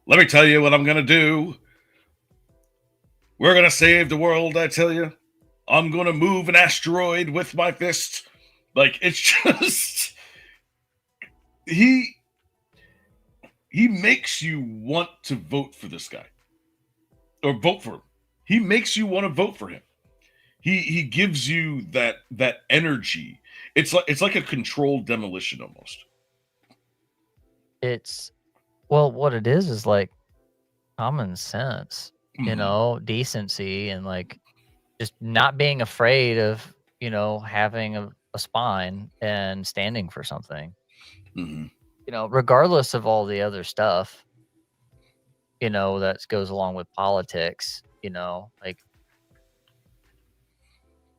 let me tell you what I'm going to do. We're going to save the world, I tell you. I'm going to move an asteroid with my fist. Like, it's just... He makes you want to vote for this guy. Or vote for him. He makes you want to vote for him. He gives you that energy. It's like a controlled demolition almost. Well, what it is like common sense, decency, and like just not being afraid of, having a spine and standing for something. Mm-hmm. Regardless of all the other stuff, that goes along with politics, like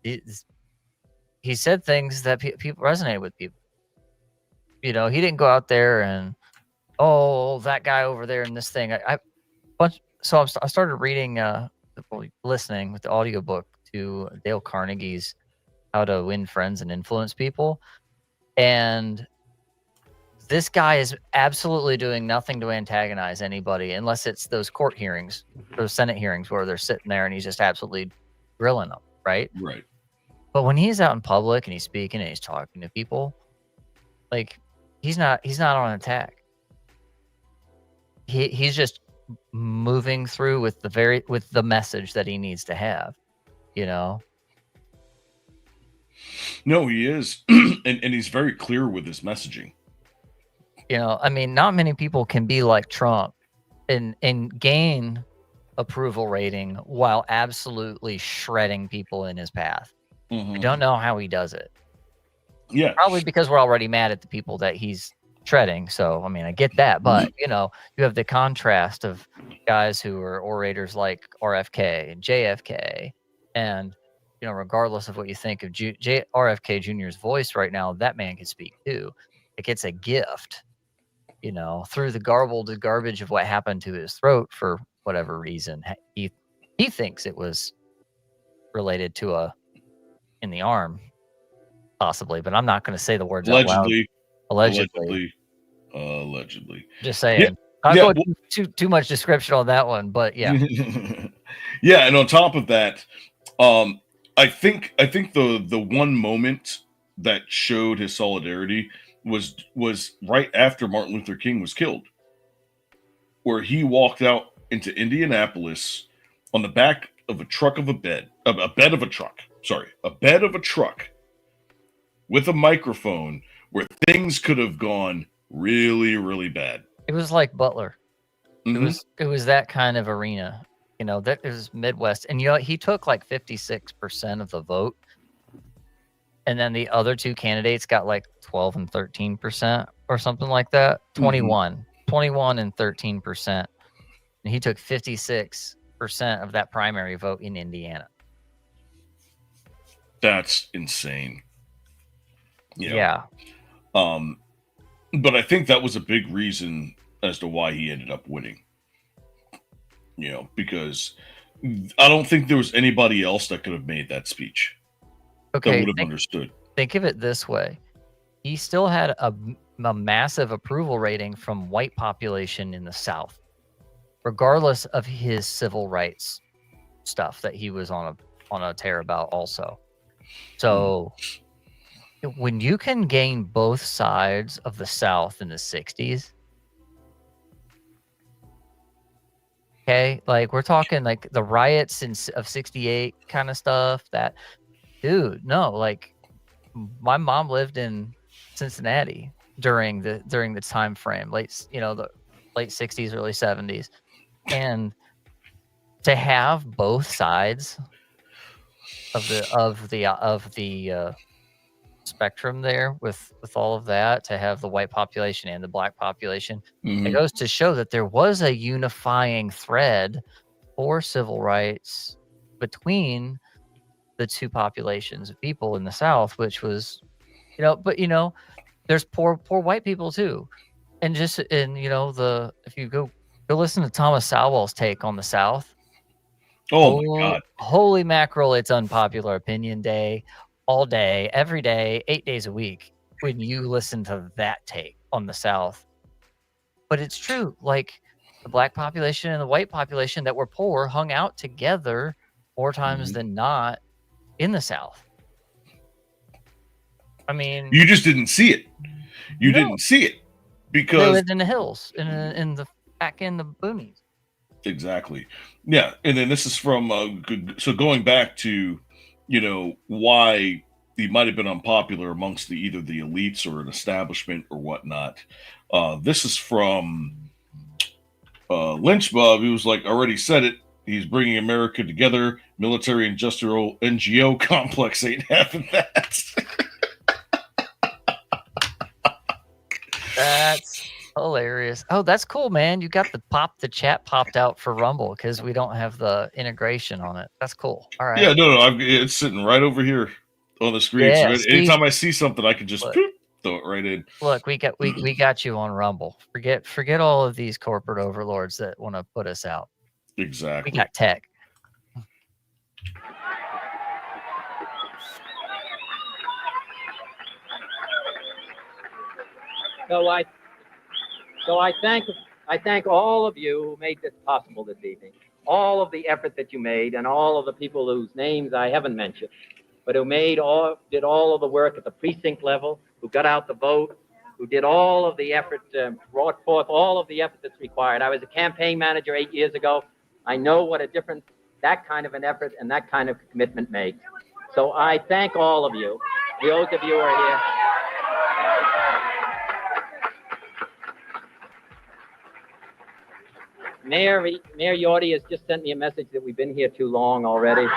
he said things that people resonate with people. He didn't go out there and, oh, that guy over there in this thing. I started reading, listening with the audiobook to Dale Carnegie's How to Win Friends and Influence People. And this guy is absolutely doing nothing to antagonize anybody unless it's those court hearings, those Senate hearings where they're sitting there and he's just absolutely grilling them, right? Right. But when he's out in public and he's speaking and he's talking to people, like he's not on attack. He's just moving through with the message that he needs to have, No, he is. and he's very clear with his messaging. Not many people can be like Trump and gain approval rating while absolutely shredding people in his path. Mm-hmm. I don't know how he does it. Yeah. Probably because we're already mad at the people that he's treading. So, I mean, I get that, but you know, you have the contrast of guys who are orators like RFK and JFK, and you know, regardless of what you think of RFK Jr.'s voice right now, that man can speak too. Like it's a gift, you know, through the garbled garbage of what happened to his throat for whatever reason. He thinks it was related to a in the arm, possibly, but I'm not going to say the words out loud. Allegedly. Just saying. I'll go too much description on that one, but yeah. Yeah, and on top of that, I think the one moment that showed his solidarity was right after Martin Luther King was killed, where he walked out into Indianapolis on the back of a truck of a bed of a truck with a microphone where things could have gone really, really bad. It was like Butler. It was that kind of arena. You know, that is Midwest. And you know, he took like 56% of the vote. And then the other two candidates got like 12 and 13% or something like that. 21 and 13%. And he took 56% of that primary vote in Indiana. That's insane. Yeah. But I think that was a big reason as to why he ended up winning. You know, because I don't think there was anybody else that could have made that speech. Okay, that would have understood. Think of it this way. He still had a massive approval rating from white population in the South, regardless of his civil rights stuff that he was on a tear about also. So when you can gain both sides of the South in the 60s, okay, like we're talking like the riots of 68 kind of stuff, that dude, no, like my mom lived in Cincinnati during the time frame, the late 60s, early 70s. And to have both sides of the spectrum there with all of that, to have the white population and the black population, it goes to show that there was a unifying thread for civil rights between the two populations of people in the South, which was, but there's poor white people too. And if you go listen to Thomas Sowell's take on the South. Oh my God. Holy mackerel, it's unpopular opinion day, all day, every day, 8 days a week when you listen to that take on the South. But it's true. Like the black population and the white population that were poor hung out together more times than not in the South. I mean, you just didn't see it. Didn't see it because they lived in the hills, in the back in the boonies. Exactly. Yeah, and then this is from so going back to why he might have been unpopular amongst either the elites or an establishment or whatnot. This is from Lynch Bob. He was like, already said it. He's bringing America together. Military industrial NGO complex ain't having that. That's hilarious. Oh, that's cool, man. You got the chat popped out for Rumble because we don't have the integration on it. That's cool. All right. Yeah, no, it's sitting right over here on the screen. Yeah, so anytime I see something, I can just throw it right in. Look, we got you on Rumble. Forget all of these corporate overlords that want to put us out. Exactly. We got tech. So I thank all of you who made this possible this evening. All of the effort that you made, and all of the people whose names I haven't mentioned, but who did all of the work at the precinct level, who got out the vote, who did all of the effort, brought forth all of the effort that's required. I was a campaign manager 8 years ago. I know what a difference that kind of an effort and that kind of commitment makes. So I thank all of you, those of you who are here. Mayor Yorty has just sent me a message that we've been here too long already.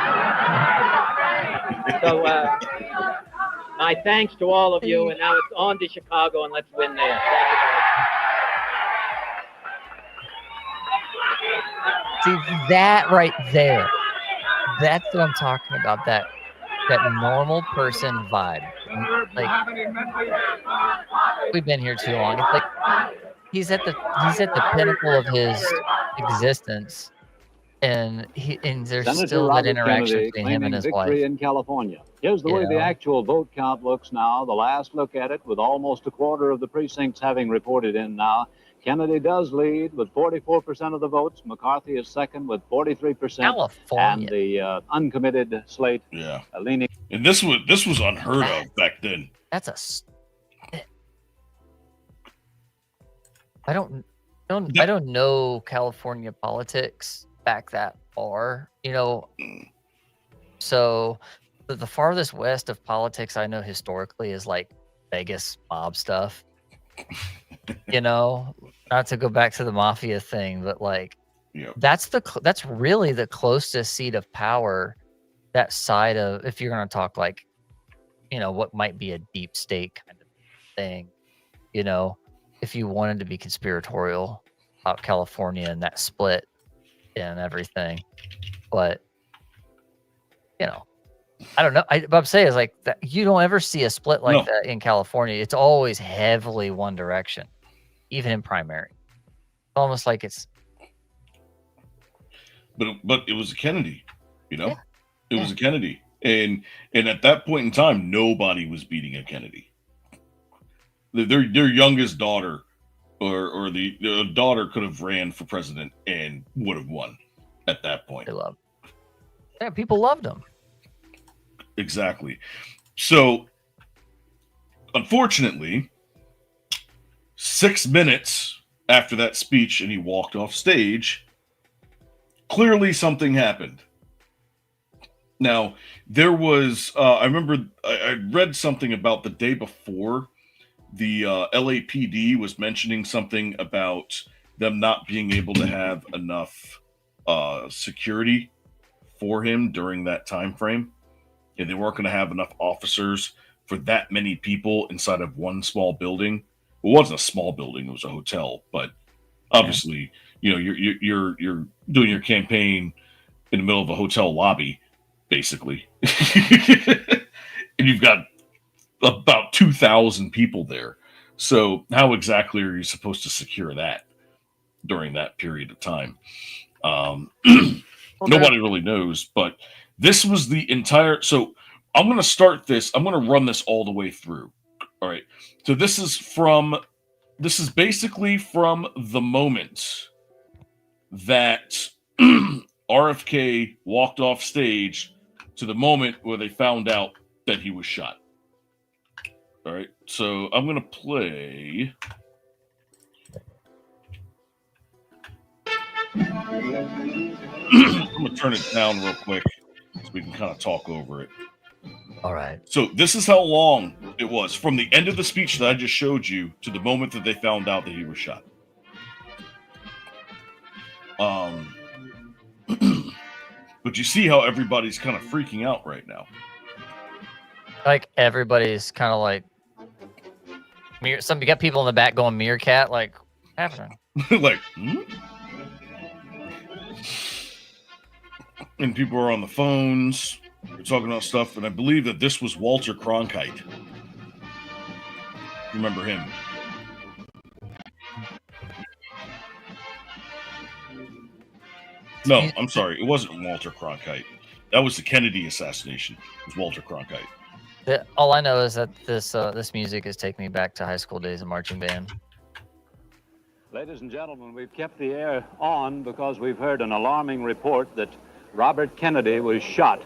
My thanks to all of you, and now it's on to Chicago, and let's win there. See, that right there, that's what I'm talking about, that normal person vibe. Like, we've been here too long. It's like he's at the pinnacle of his existence, and there's Senator still Robert that interaction Kennedy between him and his victory wife. in California. Here's the You way the know? actual vote count looks now. The last look at it, with almost a quarter of the precincts having reported in now. Kennedy does lead with 44% of the votes. McCarthy is second with 43%. California. And the uncommitted slate leaning. And this was unheard of back then. That's I don't know California politics back that far, you know. So the farthest west of politics I know historically is like Vegas mob stuff. You know, not to go back to the mafia thing, but like that's really the closest seat of power, that side of, if you're going to talk like, you know, what might be a deep state kind of thing, you know, if you wanted to be conspiratorial about California and that split and everything. But, you know, I don't know. What I'm saying is like that you don't ever see a split like that in California. It's always heavily one direction, even in primary. Almost like it's. But it was a Kennedy, you know. It was a Kennedy, and at that point in time, nobody was beating a Kennedy. Their youngest daughter, or the daughter could have ran for president and would have won at that point. They loved. Yeah, people loved him. Exactly. So, unfortunately, 6 minutes after that speech and he walked off stage, clearly something happened. Now, there was, I remember I read something about the day before, the LAPD was mentioning something about them not being able to have enough security for him during that time frame. And they weren't going to have enough officers for that many people inside of one small building. Well, it wasn't a small building; it was a hotel. But obviously, you know, you're doing your campaign in the middle of a hotel lobby, basically, and you've got about 2,000 people there. So, how exactly are you supposed to secure that during that period of time? Nobody really knows, but. This was the entire. So I'm going to start this. I'm going to run this all the way through. All right. So this is basically from the moment that RFK walked off stage to the moment where they found out that he was shot. All right. So I'm going to play. I'm going to turn it down real quick, so we can kind of talk over it. All right. So this is how long it was from the end of the speech that I just showed you to the moment that they found out that he was shot. But you see how everybody's kind of freaking out right now. Like everybody's kind of like, you got people in the back going meerkat, like, what's happening? Like, And people are on the phones. We're talking about stuff, and I believe that this was Walter Cronkite. Remember him? No, I'm sorry. It wasn't Walter Cronkite. That was the Kennedy assassination. It was Walter Cronkite. All I know is that this music is taking me back to high school days of marching band. Ladies and gentlemen, we've kept the air on because we've heard an alarming report that Robert Kennedy was shot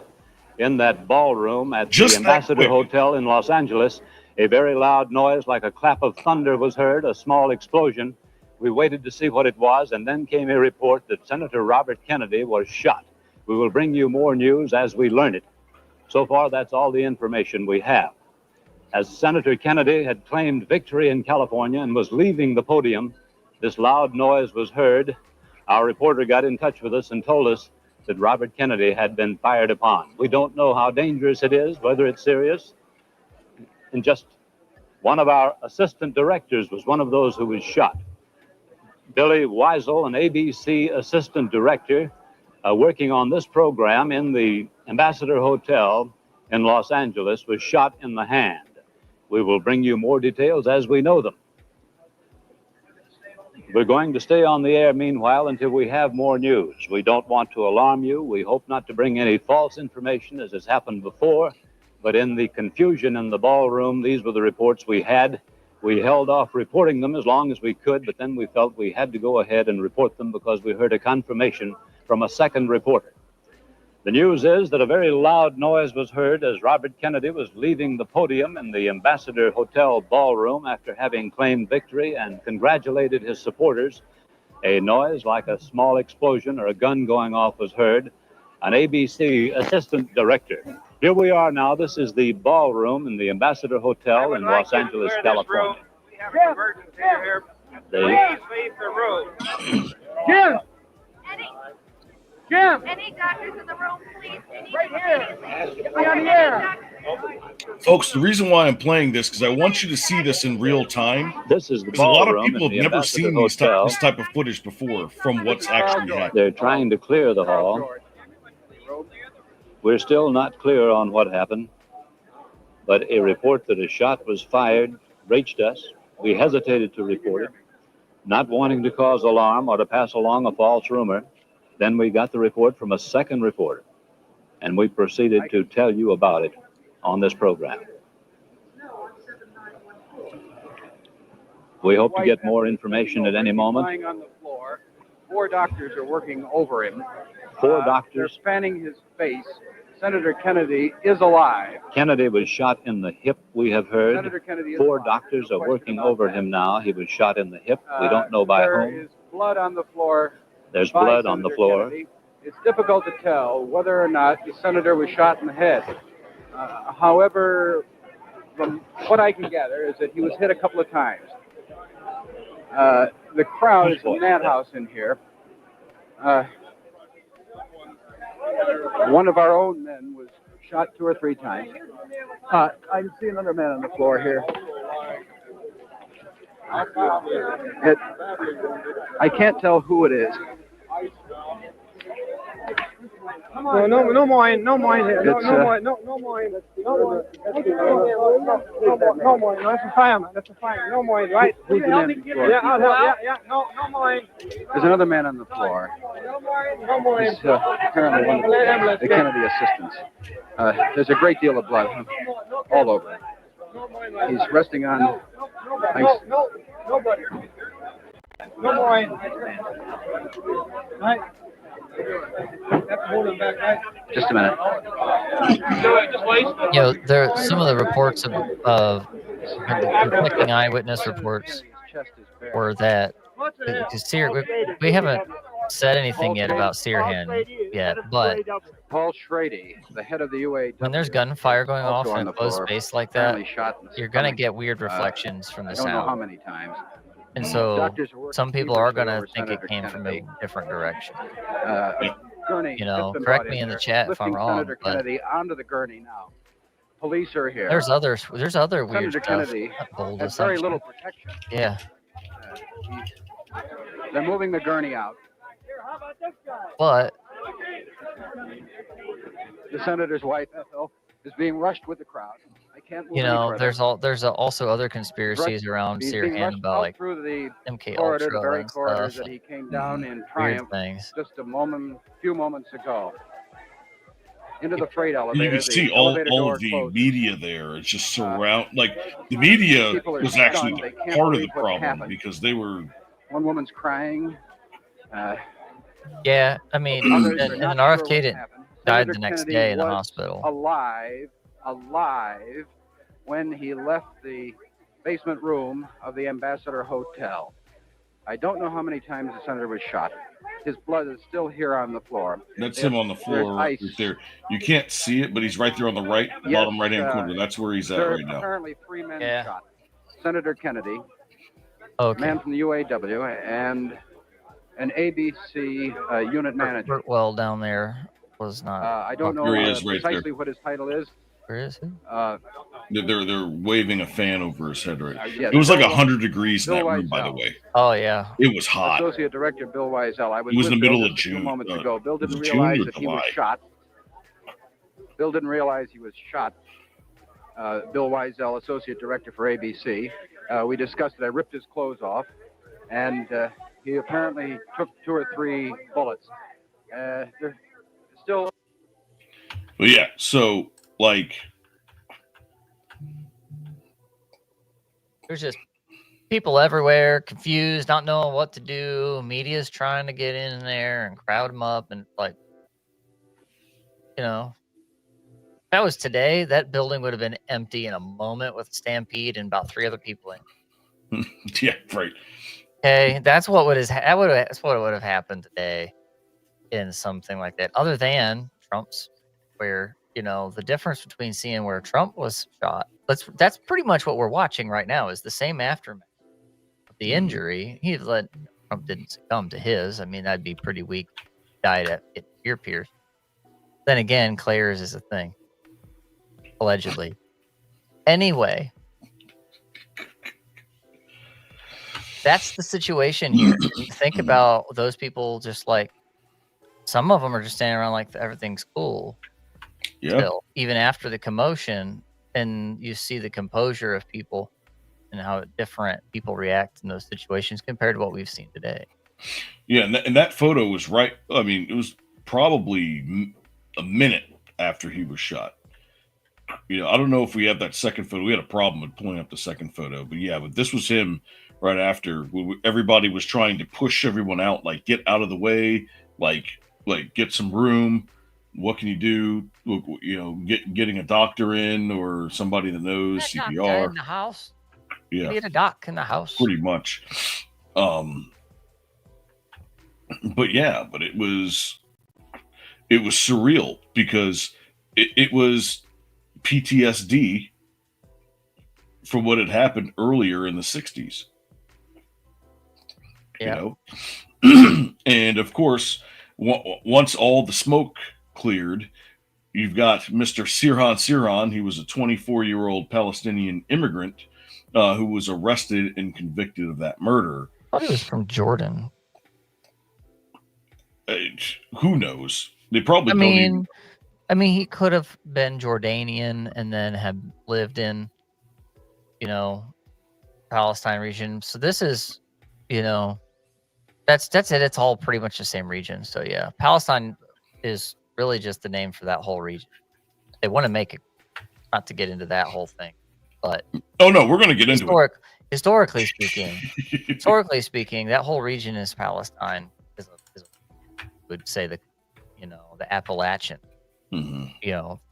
in that ballroom at the Ambassador Hotel in Los Angeles. A very loud noise like a clap of thunder was heard, a small explosion. We waited to see what it was, and then came a report that Senator Robert Kennedy was shot. We will bring you more news as we learn it. So far, that's all the information we have. As Senator Kennedy had claimed victory in California and was leaving the podium, this loud noise was heard. Our reporter got in touch with us and told us that Robert Kennedy had been fired upon. We don't know how dangerous it is, whether it's serious. And just one of our assistant directors was one of those who was shot. Billy Weisel, an ABC assistant director, working on this program in the Ambassador Hotel in Los Angeles, was shot in the hand. We will bring you more details as we know them. We're going to stay on the air, meanwhile, until we have more news. We don't want to alarm you. We hope not to bring any false information, as has happened before. But in the confusion in the ballroom, these were the reports we had. We held off reporting them as long as we could, but then we felt we had to go ahead and report them because we heard a confirmation from a second reporter. The news is that a very loud noise was heard as Robert Kennedy was leaving the podium in the Ambassador Hotel ballroom after having claimed victory and congratulated his supporters. A noise like a small explosion or a gun going off was heard. An ABC assistant director. Here we are now. This is the ballroom in the Ambassador Hotel in Los Angeles, California. We have an emergency here. Please leave the room. Jim! Jim! Any doctors in the room, please? Right here! Get me on the air! Folks, the reason why I'm playing this because I want you to see this in real time. This is the because a lot of ballroom people in have the never Ambassador seen this type of footage before from what's actually happening. They're trying to clear the hall. We're still not clear on what happened, but a report that a shot was fired reached us. We hesitated to report it, not wanting to cause alarm or to pass along a false rumor. Then we got the report from a second reporter, and we proceeded to tell you about it on this program. We hope to get more information at any moment. Lying on the floor. 4 doctors are working over him. 4 doctors. They're fanning his face. Senator Kennedy is alive. Kennedy was shot in the hip, we have heard. Senator Kennedy is 4 alive. doctors are working over him now. He was shot in the hip. We don't know by There whom. is blood on the floor. There's by blood on the Senator floor. Kennedy. It's difficult to tell whether or not the senator was shot in the head. However, from what I can gather is that he was hit a couple of times. The crowd is a madhouse in here. One of our own men was shot 2 or 3 times. I see another man on the floor here. I can't tell who it is. No more. No more. That's a fireman. No more. Right? Who's the man? Yeah. No more. There's another man on the floor. No more. He's apparently one of the Kennedy assistants. There's a great deal of blood all over. He's resting on ice. Nobody. No more. Right. Just a minute. There some of the reports of conflicting eyewitness reports were that we haven't said anything yet about Searhan yet, but Paul Schrady, the head of the UAW, when there's gunfire going off in a closed space like that, you're gonna get weird reflections from the sound. I don't know how many times. And so some people are going to think it came from a different direction. Correct me in the chat if I'm wrong. Senator Kennedy onto the gurney now. Police are here. There's other weird Senator stuff. Kennedy has very little protection. Yeah. They're moving the gurney out. But the senator's wife, Ethel, is being rushed with the crowd. I can't move there's also other conspiracies around Searhan about like through the MK corridor, the Ultra very and corridor stuff. that he came down in triumph just a few moments ago. Into the freight elevator. You can see all of the media there. It's just like the media was actually part of the problem because they were. One woman's crying. Yeah, I mean, and RFK died the next day in the hospital. Alive when he left the basement room of the Ambassador Hotel. I don't know how many times the senator was shot. His blood is still here on the floor. That's him on the floor right there. You can't see it, but he's right there on the bottom right-hand corner. That's where he's at right now. Apparently 3 men shot. Senator Kennedy, man from the UAW, and an ABC unit manager. Well, down there was not. I don't know precisely what his title is. Where is he? They're waving a fan over his head, right? Yes, It was like Bill- 100 degrees in Bill that room, by the Weisel. way. Oh yeah. It was hot. Associate Director Bill Weisel. I was It was in with the Bill middle of just a few June. moments ago. Bill Was didn't it June realize or that he was July? shot. Bill didn't realize he was shot. Bill Weisel, Associate Director for ABC. We discussed it. I ripped his clothes off, and he apparently took 2 or 3 bullets. They're still. But yeah, so like, There's just people everywhere, confused, not knowing what to do. Media's trying to get in there and crowd them up, and like, you know, if that was today, that building would have been empty in a moment with a stampede and about 3 other people in. yeah, right. Okay, that's what that's what would have happened today in something like that. Other than Trump's, where the difference between seeing where Trump was shot. That's pretty much what we're watching right now. Is the same aftermath of the injury. Trump didn't succumb to his. I mean, that'd be pretty weak. Died at ear pierce. Then again, Claire's is a thing, allegedly. Anyway. That's the situation here. Think about those people, just like some of them are just standing around like everything's cool. Yeah. Still, even after the commotion, and you see the composure of people and how different people react in those situations compared to what we've seen today. Yeah, and that photo was right. I mean, it was probably a minute after he was shot. I don't know if we have that second photo. We had a problem with pulling up the second photo, but this was him right after. Everybody was trying to push everyone out, like get out of the way, like get some room. What can you do? Getting a doctor in or somebody that knows CPR in the house. Yeah, you need a doc in the house. Pretty much. But it was surreal because it was PTSD from what had happened earlier in the 60s. Yeah. And of course, once all the smoke cleared, you've got Mr. Sirhan. He was a 24-year-old Palestinian immigrant who was arrested and convicted of that murder. I thought he was from Jordan. Who knows? They probably I mean, he could have been Jordanian and then have lived in, Palestine region. So this is, that's it. It's all pretty much the same region. So yeah, Palestine is really just the name for that whole region. They want to make it, not to get into that whole thing, but oh no, we're going to get into it. Historically speaking, that whole region is Palestine. Would say the Appalachian,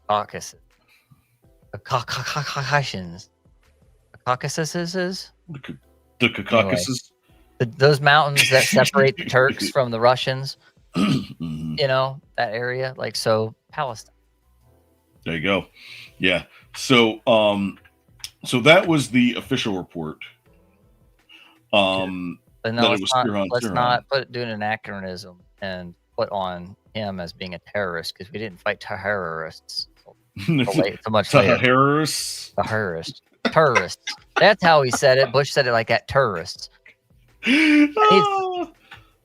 Caucasus, the Caucasians, the Caucasus, the Caucasus, those mountains that separate the Turks from the Russians, that area, like, so Palestine. There you go. Yeah. So, so that was the official report. But no, let's not do an anachronism and put on him as being a terrorist, because we didn't fight terrorists so much later. Terrorists. That's how he said it. Bush said it like that. Terrorists.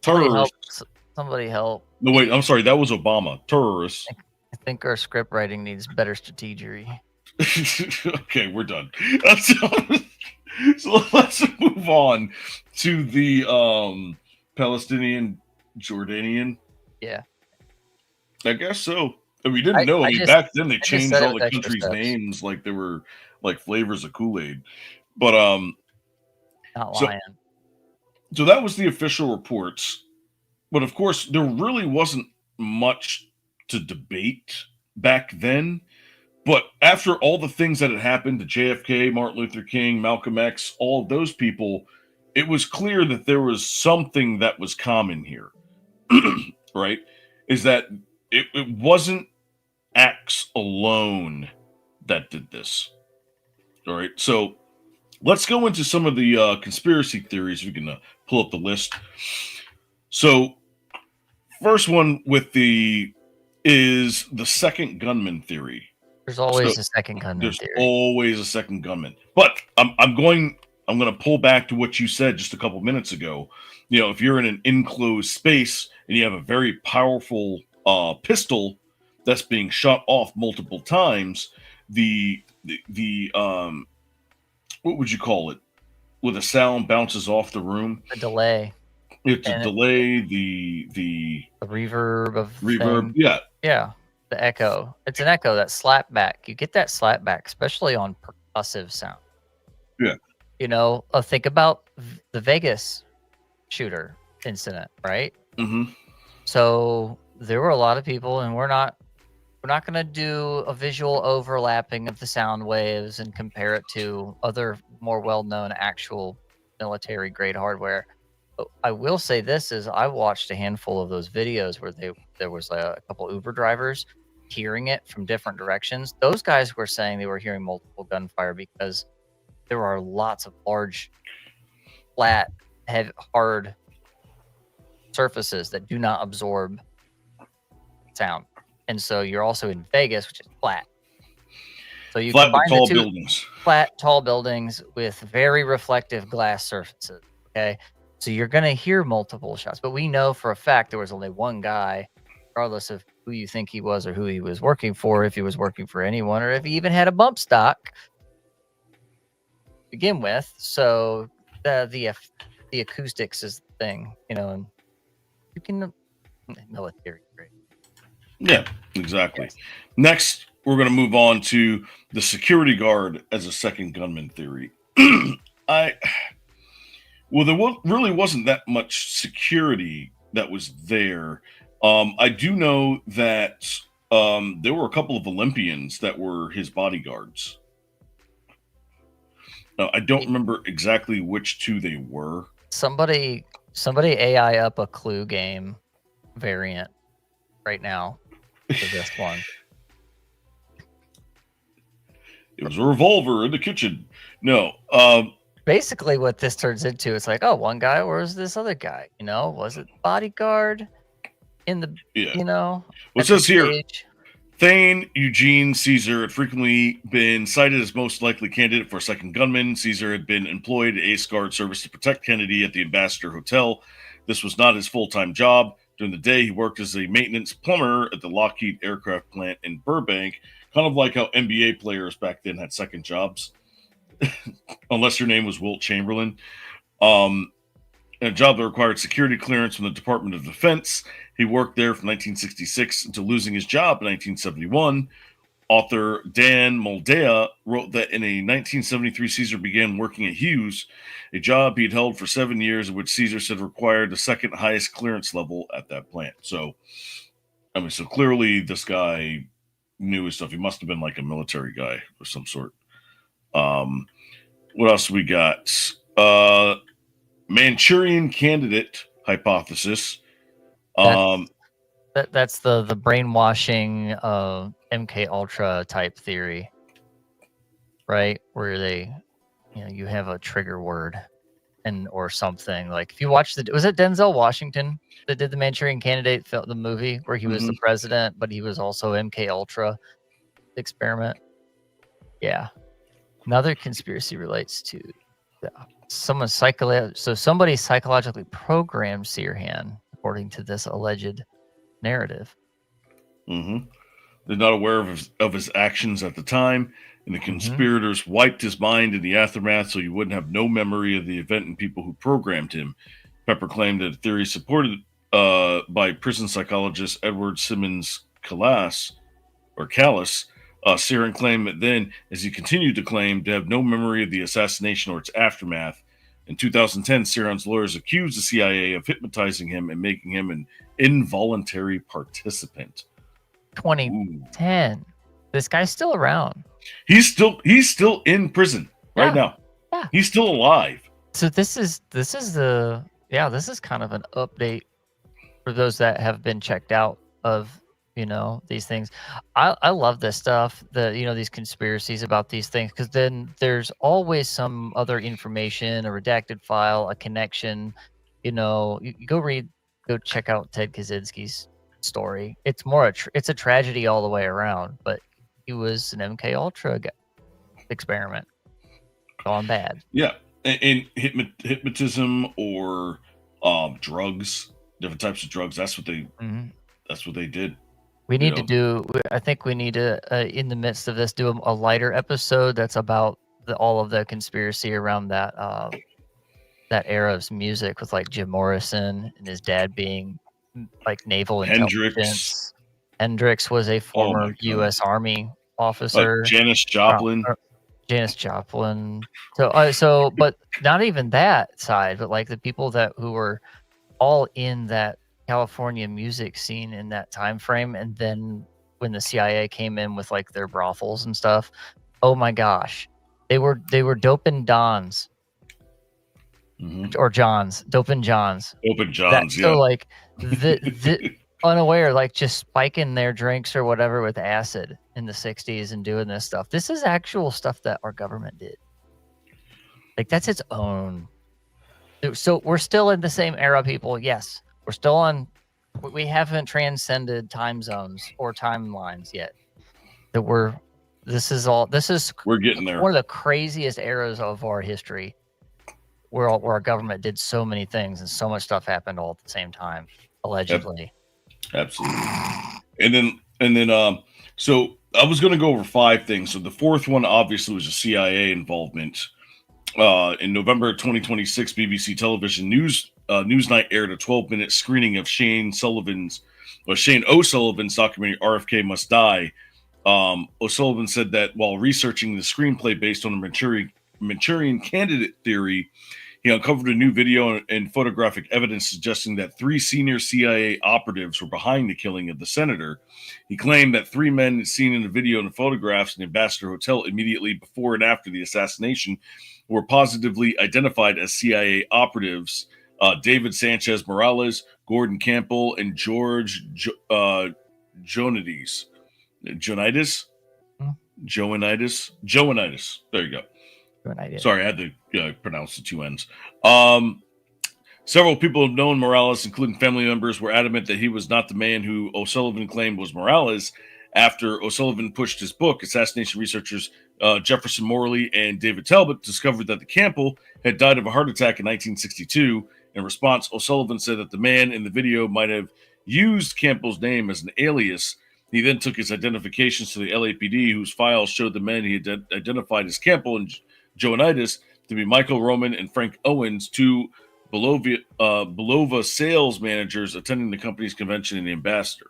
Terrorists. Somebody help. No, wait. I'm sorry. That was Obama. Terrorists. I think our script writing needs better strategy. Okay, we're done. So let's move on to the Palestinian Jordanian. Yeah, I guess so. We didn't know. Back then they changed all the countries' names like they were like flavors of Kool-Aid. But not lying. So that was the official reports. But of course, there really wasn't much to debate back then. But after all the things that had happened to JFK, Martin Luther King, Malcolm X, all of those people, it was clear that there was something that was common here. Right? Is that it wasn't acts alone that did this. All right. So let's go into some of the conspiracy theories. We can pull up the list. So first one is the second gunman theory. There's always a second gunman There's theory. always a second gunman. But I'm going to pull back to what you said just a couple minutes ago. You know, if you're in an enclosed space and you have a very powerful pistol that's being shot off multiple times, the what would you call it? Where the sound bounces off the room. A delay. It's a delay. The reverb of reverb. thing. Yeah. Yeah. The echo. It's an echo, that slap back. You get that slap back, especially on percussive sound. Yeah. You know, think about the Vegas shooter incident, right? Mm-hmm. So there were a lot of people, and we're not going to do a visual overlapping of the sound waves and compare it to other more well-known actual military grade hardware. But I will say this is I watched a handful of those videos where there was a couple Uber drivers hearing it from different directions. Those guys were saying they were hearing multiple gunfire because there are lots of large, flat, heavy, hard surfaces that do not absorb sound. And so you're also in Vegas, which is flat. So you flat combine with tall the two buildings. Flat, tall buildings with very reflective glass surfaces. Okay. So you're going to hear multiple shots, but we know for a fact there was only one guy, regardless of who you think he was or who he was working for, if he was working for anyone, or if he even had a bump stock to begin with. So the acoustics is the thing, you know, and you can military grade. Yeah, exactly. Yes. Next, we're going to move on to the security guard as a second gunman theory. There really wasn't that much security that was there. I do know that there were a couple of Olympians that were his bodyguards. I don't remember exactly which two they were. Somebody AI up a Clue game variant right now for this one. It was a revolver in the kitchen. No. Basically, what this turns into, it's like, oh, one guy, where's this other guy? You know, was it bodyguard in the, you know? Well, it says here, Thane Eugene Caesar had frequently been cited as most likely candidate for a second gunman. Caesar had been employed at Ace Guard Service to protect Kennedy at the Ambassador Hotel. This was not his full-time job. During the day, he worked as a maintenance plumber at the Lockheed Aircraft Plant in Burbank, kind of like how NBA players back then had second jobs. Unless your name was Wilt Chamberlain. A job that required security clearance from the Department of Defense. He worked there from 1966 until losing his job in 1971. Author Dan Moldea wrote that in a 1973, Caesar began working at Hughes, a job he'd held for 7 years, in which Caesar said required the second highest clearance level at that plant. So, I mean, so clearly this guy knew his stuff. He must have been like a military guy of some sort. What else we got? Manchurian candidate hypothesis. That's the brainwashing MK Ultra type theory, right? Where they, you know, you have a trigger word or something. Like if you watch was it Denzel Washington that did the Manchurian Candidate the movie where he was the president, but he was also MK Ultra experiment. Yeah. Another conspiracy relates to somebody psychologically programmed Sirhan, according to this alleged narrative. Mm-hmm. They're not aware of his actions at the time, and the conspirators wiped his mind in the aftermath so he wouldn't have no memory of the event and people who programmed him. Pepper claimed that a theory supported by prison psychologist Edward Simmons Callas. Sirhan claimed that then, as he continued to claim, to have no memory of the assassination or its aftermath. In 2010, Sirhan's lawyers accused the CIA of hypnotizing him and making him an involuntary participant. 2010. Ooh. This guy's still around. He's still in prison right now. Yeah. He's still alive. So this is kind of an update for those that have been checked out of, you know, these things. I love this stuff, these conspiracies about these things, because then there's always some other information, a redacted file, a connection. You know, you go check out Ted Kaczynski's story. It's more it's a tragedy all the way around, but he was an MK Ultra experiment gone bad. Yeah, and hypnotism or drugs, different types of drugs. That's what they. Mm-hmm. That's what they did. We need to do. I think we need to, in the midst of this, do a lighter episode that's about all of the conspiracy around that that era of music with like Jim Morrison and his dad being like naval intelligence. Hendrix was a former U.S. Army officer. Janis Joplin. Janis Joplin. So, but not even that side, but like the people who were all in that California music scene in that time frame, and then when the CIA came in with like their brothels and stuff, oh my gosh, they were doping Dons. Or Johns, doping Johns. Yeah. So like the unaware, like just spiking their drinks or whatever with acid in the 60s and doing this stuff. This is actual stuff that our government did. Like that's its own. So we're still in the same era, people. Yes, we're still on. We haven't transcended time zones or timelines yet. We're getting there. One of the craziest eras of our history. Where our government did so many things and so much stuff happened all at the same time, allegedly. Absolutely. And then, so I was going to go over 5 things. So the fourth one obviously was a CIA involvement. In November 2026, BBC television Newsnight aired a 12-minute screening of Shane O'Sullivan's documentary "RFK Must Die." O'Sullivan said that while researching the screenplay based on a Manchurian candidate theory, he uncovered a new video and photographic evidence suggesting that 3 senior CIA operatives were behind the killing of the senator. He claimed that 3 men seen in the video and photographs in the Ambassador Hotel immediately before and after the assassination were positively identified as CIA operatives: David Sanchez Morales, Gordon Campbell, and George Joanides. Joanides. There you go. Sorry, I had to pronounce the 2 N's. Several people have known Morales, including family members, were adamant that he was not the man who O'Sullivan claimed was Morales. After O'Sullivan pushed his book, assassination researchers Jefferson Morley and David Talbot discovered that the Campbell had died of a heart attack in 1962. In response, O'Sullivan said that the man in the video might have used Campbell's name as an alias. He then took his identifications to the LAPD, whose files showed the men he had identified as Campbell and Joanides to be Michael Roman and Frank Owens, 2 Belova sales managers attending the company's convention in the Ambassador.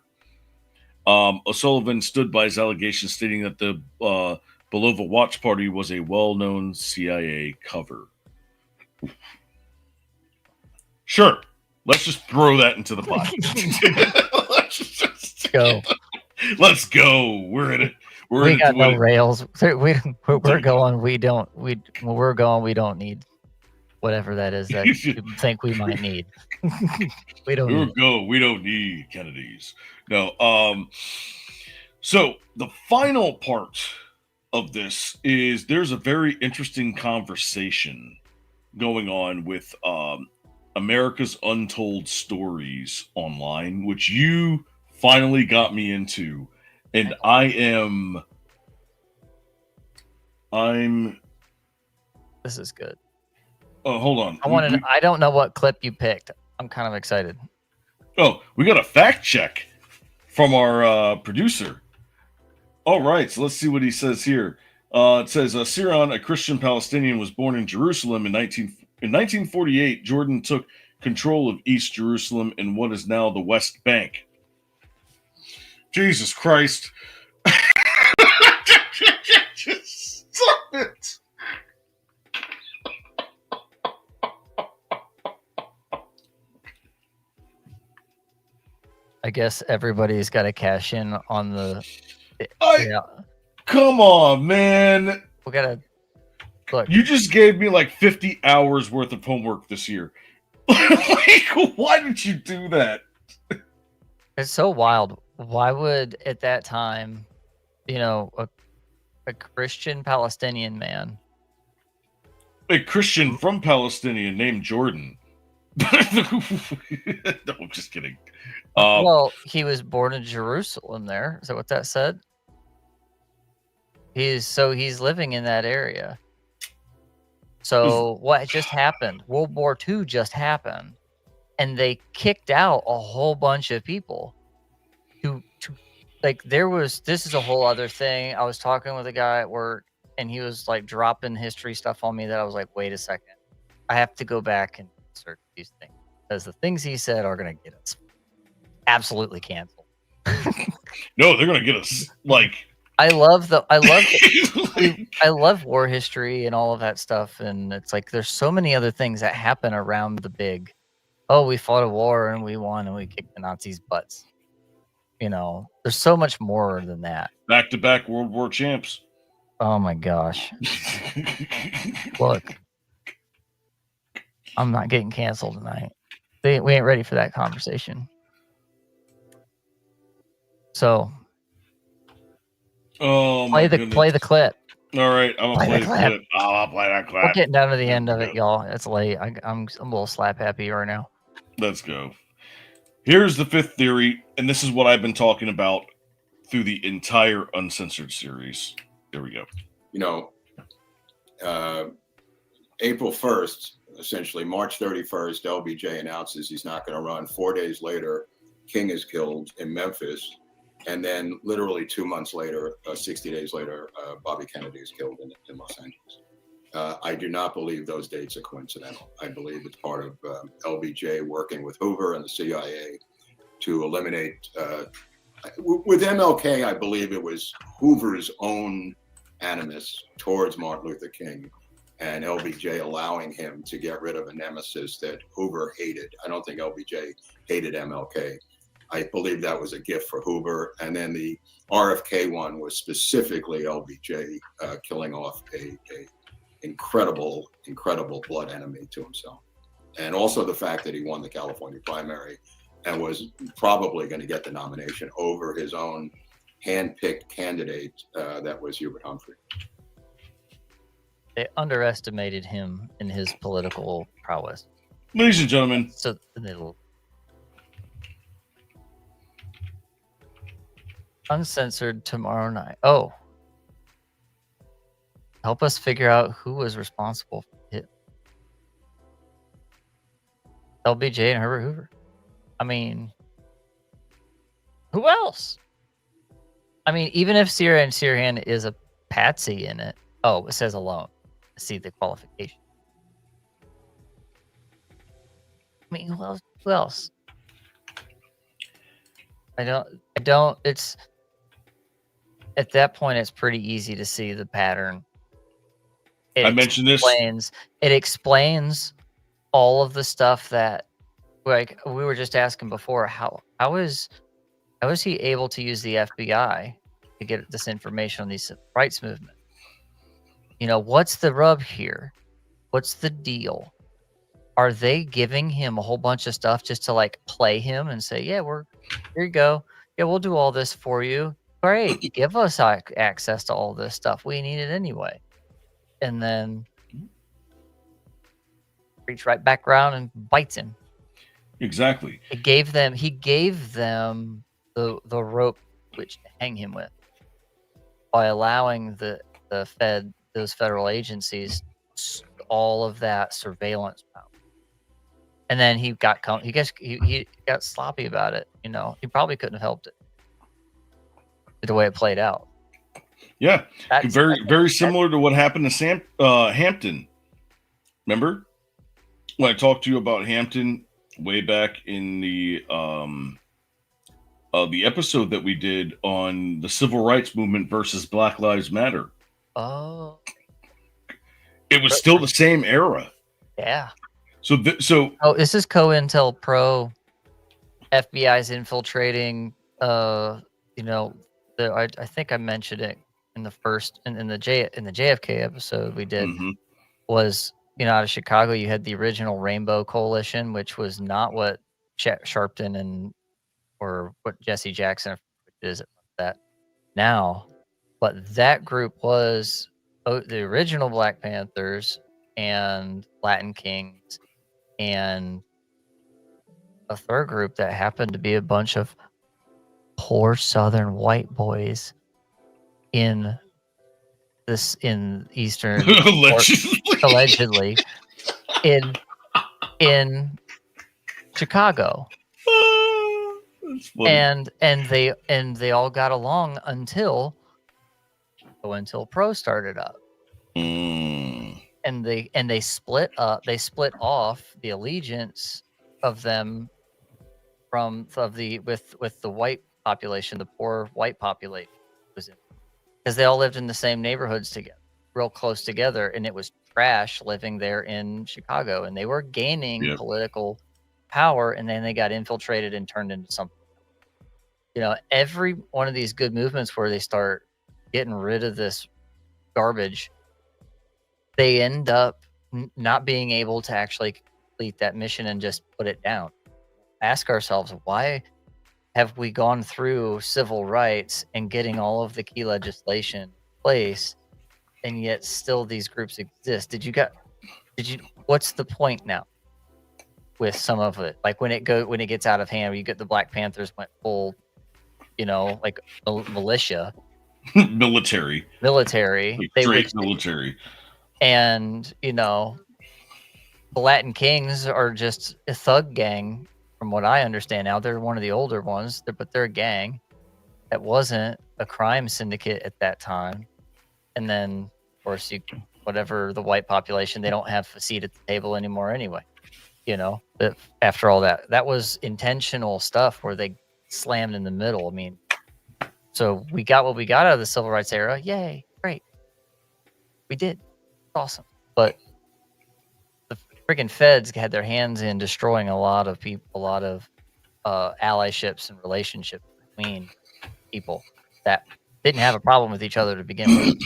O'Sullivan stood by his allegations, stating that the Belova watch party was a well-known CIA cover. Sure, let's just throw that into the pot. Let's go. Let's go. We're in it. We got no rails. We're going. We don't need whatever that is that you think we might need. We don't need Kennedys. No. So the final part of this is there's a very interesting conversation going on with America's Untold Stories online, which you finally got me into. And I'm. This is good. Oh, hold on. I don't know what clip you picked. I'm kind of excited. Oh, we got a fact check from our producer. All right, so let's see what he says here. It says Siron, a Christian Palestinian, was born in Jerusalem in 1948. Jordan took control of East Jerusalem in what is now the West Bank. Jesus Christ. Stop it. I guess everybody's got to cash in on the. Come on, man. We got to look. You just gave me like 50 hours worth of homework this year. Like, why did you do that? It's so wild. Why would at that time, a Christian Palestinian man, a Christian from Palestinian named Jordan? No, I'm just kidding. Well, he was born in Jerusalem. There is that what that said? He's living in that area. So what just happened? World War II just happened, and they kicked out a whole bunch of people. This is a whole other thing. I was talking with a guy at work, and he was like dropping history stuff on me that I was like, wait a second, I have to go back and search these things because the things he said are going to get us absolutely canceled. No, they're going to get us like. I love war history and all of that stuff, and it's like there's so many other things that happen around the big. Oh, we fought a war and we won and we kicked the Nazis' butts. You know, there's so much more than that. Back-to-back World War champs. Oh my gosh! Look, I'm not getting canceled tonight. We ain't ready for that conversation. So. Play the clip. All right, I'm gonna play the clip. I'll play that clip. We're getting down to the end of it, y'all. It's late. I'm a little slap happy right now. Let's go. Here's the fifth theory, and this is what I've been talking about through the entire Uncensored series. Here we go. You know, April 1st, essentially March 31st, LBJ announces he's not going to run. 4 days later, King is killed in Memphis. And then literally 2 months later, 60 days later, Bobby Kennedy is killed in Los Angeles. I do not believe those dates are coincidental. I believe it's part of LBJ working with Hoover and the CIA to eliminate. With MLK, I believe it was Hoover's own animus towards Martin Luther King and LBJ allowing him to get rid of a nemesis that Hoover hated. I don't think LBJ hated MLK. I believe that was a gift for Hoover. And then the RFK one was specifically LBJ killing off a incredible blood enemy to himself. And also the fact that he won the California primary and was probably going to get the nomination over his own hand-picked candidate that was Hubert Humphrey. They underestimated him in his political prowess. Ladies and gentlemen. So they'll Uncensored tomorrow night. Oh. Help us figure out who was responsible for it. LBJ and Herbert Hoover. I mean, who else? I mean, even if Sirhan is a patsy in it. Oh, it says alone. See the qualification. I mean, who else? I don't, it's, at that point, it's pretty easy to see the pattern. I mentioned this. It explains all of the stuff that, like we were just asking before, how is he able to use the FBI to get this information on these civil rights movement? You know, what's the rub here? What's the deal? Are they giving him a whole bunch of stuff just to like play him and say, yeah, here you go. Yeah, we'll do all this for you. Great. Give us access to all this stuff. We need it anyway. And then reach right back around and bites him. Exactly. He gave them the rope which to hang him with by allowing those federal agencies all of that surveillance power. And then he got sloppy about it. You know, he probably couldn't have helped it the way it played out. Yeah, very similar to what happened to Hampton. Remember when I talked to you about Hampton way back in the episode that we did on the civil rights movement versus Black Lives Matter? Oh, it was still the same era. Yeah. So this is COINTELPRO. FBI's infiltrating. I think I mentioned it in the first in the JFK episode we did. Was out of Chicago you had the original Rainbow Coalition, which was not what Sharpton or what Jesse Jackson is that now, but that group was the original Black Panthers and Latin Kings and a third group that happened to be a bunch of poor Southern white boys in this in Eastern allegedly in Chicago. That's funny. And they all got along until Pro started up. And they split up. They split off the allegiance of them with the white population, the poor white population, because they all lived in the same neighborhoods together, real close together, and it was trash living there in Chicago, and they were gaining political power, and then they got infiltrated and turned into something. Every one of these good movements where they start getting rid of this garbage, they end up not being able to actually complete that mission and just put it down. Ask ourselves, why have we gone through civil rights and getting all of the key legislation in place, and yet still these groups exist? What's the point now with some of it? Like when it gets out of hand, you get the Black Panthers went full, like militia. military. Straight military. And, the Latin Kings are just a thug gang, from what I understand now. They're one of the older ones, but they're a gang that wasn't a crime syndicate at that time. And then, of course, whatever the white population, they don't have a seat at the table anymore anyway. But after all that was intentional stuff where they slammed in the middle. I mean, so we got what we got out of the civil rights era. Yay, great. We did. Awesome. But the friggin' feds had their hands in destroying a lot of people, a lot of allyships and relationships between people that didn't have a problem with each other to begin with.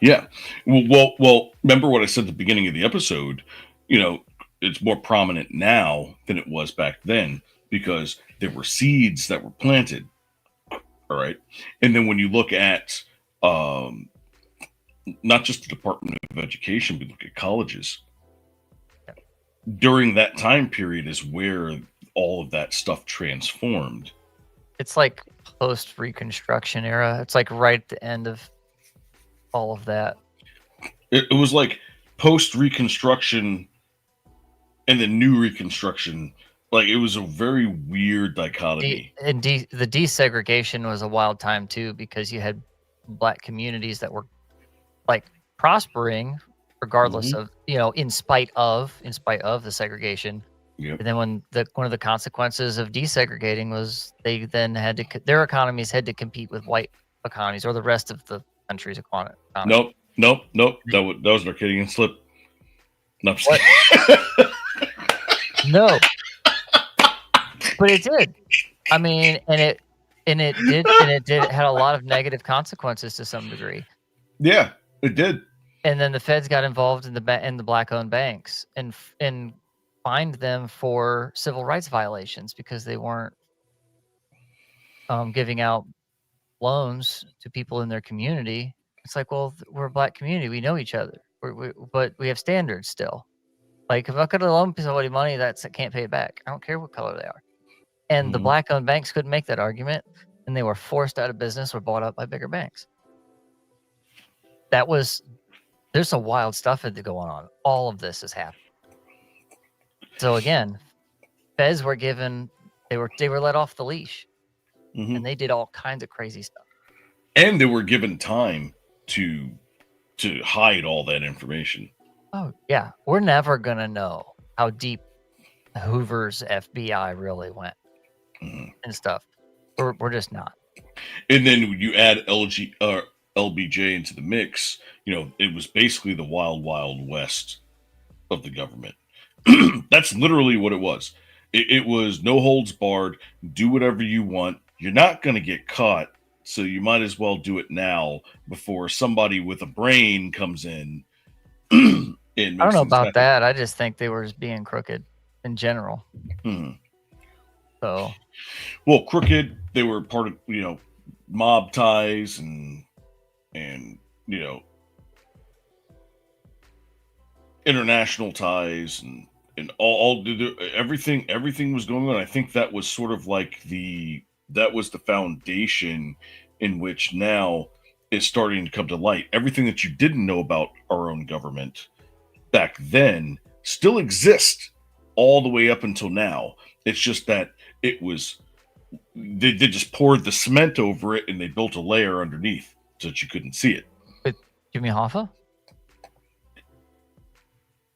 Yeah. Well, remember what I said at the beginning of the episode? It's more prominent now than it was back then because there were seeds that were planted. All right. And then when you look at not just the Department of Education, but look at colleges. During that time period is where all of that stuff transformed. It's like post-Reconstruction era. It's like right at the end of all of that. It was like post-Reconstruction and then new Reconstruction. Like it was a very weird dichotomy. The desegregation was a wild time too, because you had Black communities that were like prospering regardless of, in spite of the segregation. Yep. And then one of the consequences of desegregating was they then their economies had to compete with white economies or the rest of the country's economy. Nope. That was an Arcadian slip. No, no. But it did. I mean, and it had a lot of negative consequences to some degree. Yeah, it did. And then the feds got involved in the Black-owned banks and fined them for civil rights violations because they weren't giving out loans to people in their community. It's like, well, we're a Black community. We know each other, but we have standards still. Like if I could loan somebody money that can't pay it back, I don't care what color they are. And the Black-owned banks couldn't make that argument, and they were forced out of business or bought up by bigger banks. There's some wild stuff going on. All of this is happening. So again, feds were they were let off the leash, and they did all kinds of crazy stuff. And they were given time to hide all that information. Oh yeah, we're never gonna know how deep Hoover's FBI really went and stuff. We're just not. And then when you add LBJ into the mix, it was basically the wild, wild west of the government. That's literally what it was. It was no holds barred. Do whatever you want. You're not going to get caught, so you might as well do it now before somebody with a brain comes in. I don't know about that. I just think they were just being crooked in general. So, well, crooked. They were part of mob ties and international ties and everything was going on. I think that was sort of like that was the foundation in which now is starting to come to light. Everything that you didn't know about our own government back then still exists all the way up until now. It's just that it was they just poured the cement over it and they built a layer underneath so that you couldn't see it. With Jimmy Hoffa?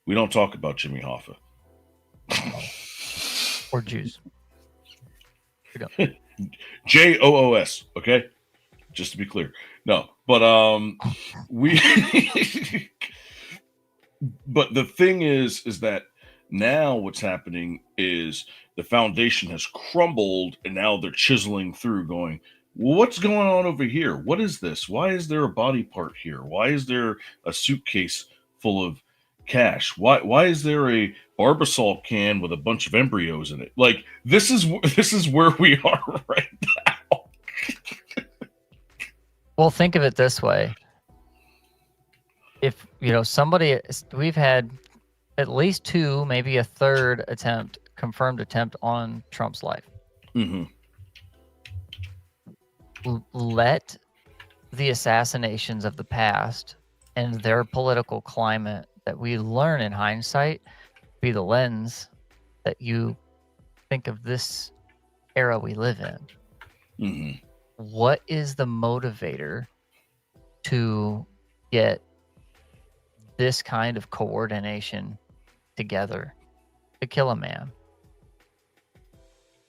We don't talk about Jimmy Hoffa. Or Jews. JOOS, okay? Just to be clear. No, but but the thing is that now what's happening is the foundation has crumbled and now they're chiseling through going, well, what's going on over here? What is this? Why is there a body part here? Why is there a suitcase full of cash? Why is there a Barbasol can with a bunch of embryos in it? Like this is where we are right now. Well, think of it this way. If, we've had at least 2, maybe a third confirmed attempt on Trump's life. Mm-hmm. Let the assassinations of the past and their political climate that we learn in hindsight be the lens that you think of this era we live in. Mm-hmm. What is the motivator to get this kind of coordination together to kill a man?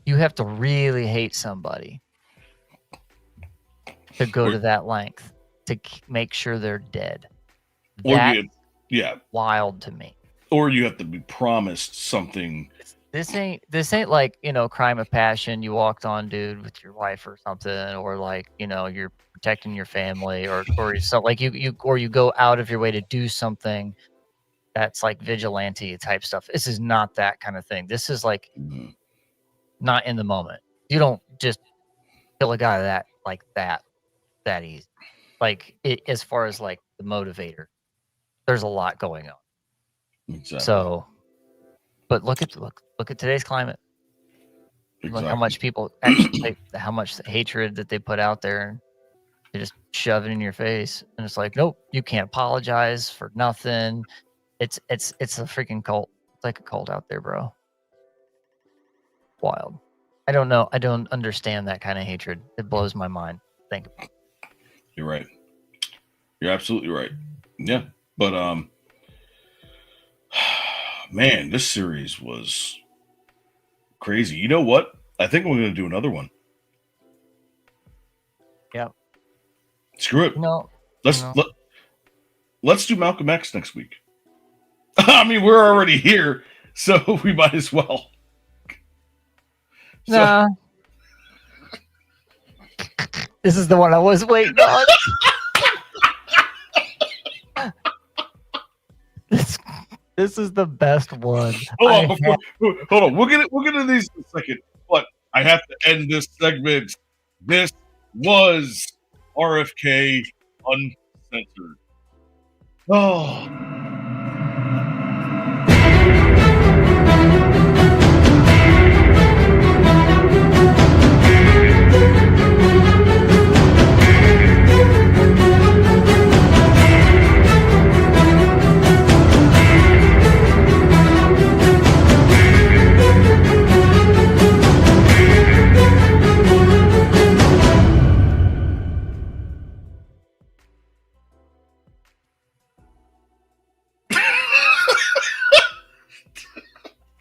You have to really hate somebody to go to that length to make sure they're dead. That's wild to me. Or you have to be promised something. This ain't like, crime of passion. You walked on, dude, with your wife or something, or like, you're protecting your family, or so like you go out of your way to do something that's like vigilante type stuff. This is not that kind of thing. This is like not in the moment. You don't just kill a guy that easy. Like as far as like the motivator, there's a lot going on. Exactly. So, but look at today's climate. Exactly. Look how much people actually, how much hatred that they put out there, and they just shove it in your face. And it's like, nope, you can't apologize for nothing. It's a freaking cult. It's like a cult out there, bro. Wild. I don't know. I don't understand that kind of hatred. It blows my mind. Think about it. You're right. You're absolutely right. Yeah. But man, this series was crazy. You know what? I think we're going to do another one. Yeah. Screw it. No. Let's do Malcolm X next week. I mean, we're already here, so we might as well. Nah. This is the one I was waiting on. This is the best one. Hold on. We'll get into these in a second, but I have to end this segment. This was RFK Uncensored. Oh.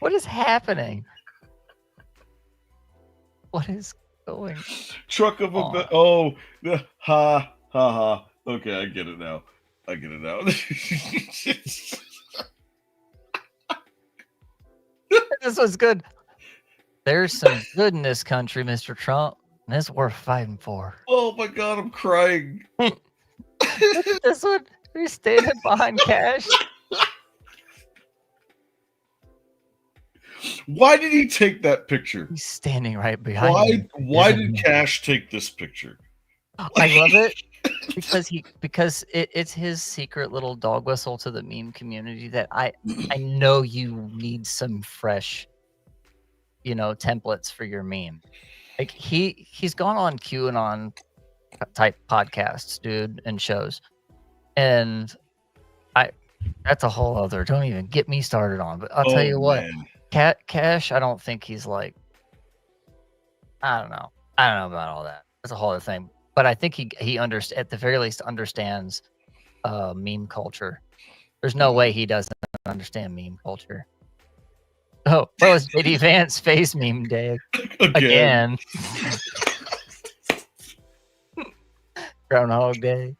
What is happening? What is going on? Truck of a bit. Oh, ha, ha, ha. Okay, I get it now. This was good. There's some good in this country, Mr. Trump, and it's worth fighting for. Oh my God, I'm crying. Look at this one. You're standing behind Cash. Why did he take that picture? He's standing right behind him. Why did Cash take this picture? I love it because it's his secret little dog whistle to the meme community that I know you need some fresh, templates for your meme. Like he's gone on QAnon type podcasts, dude, and shows. And that's a whole other, don't even get me started on. But I'll tell you what, Cash, I don't think he's like, I don't know about all that. That's a whole other thing. But I think he at the very least understands meme culture. There's no way he doesn't understand meme culture. Oh, well, it's JD Vance face meme day again. Groundhog Day.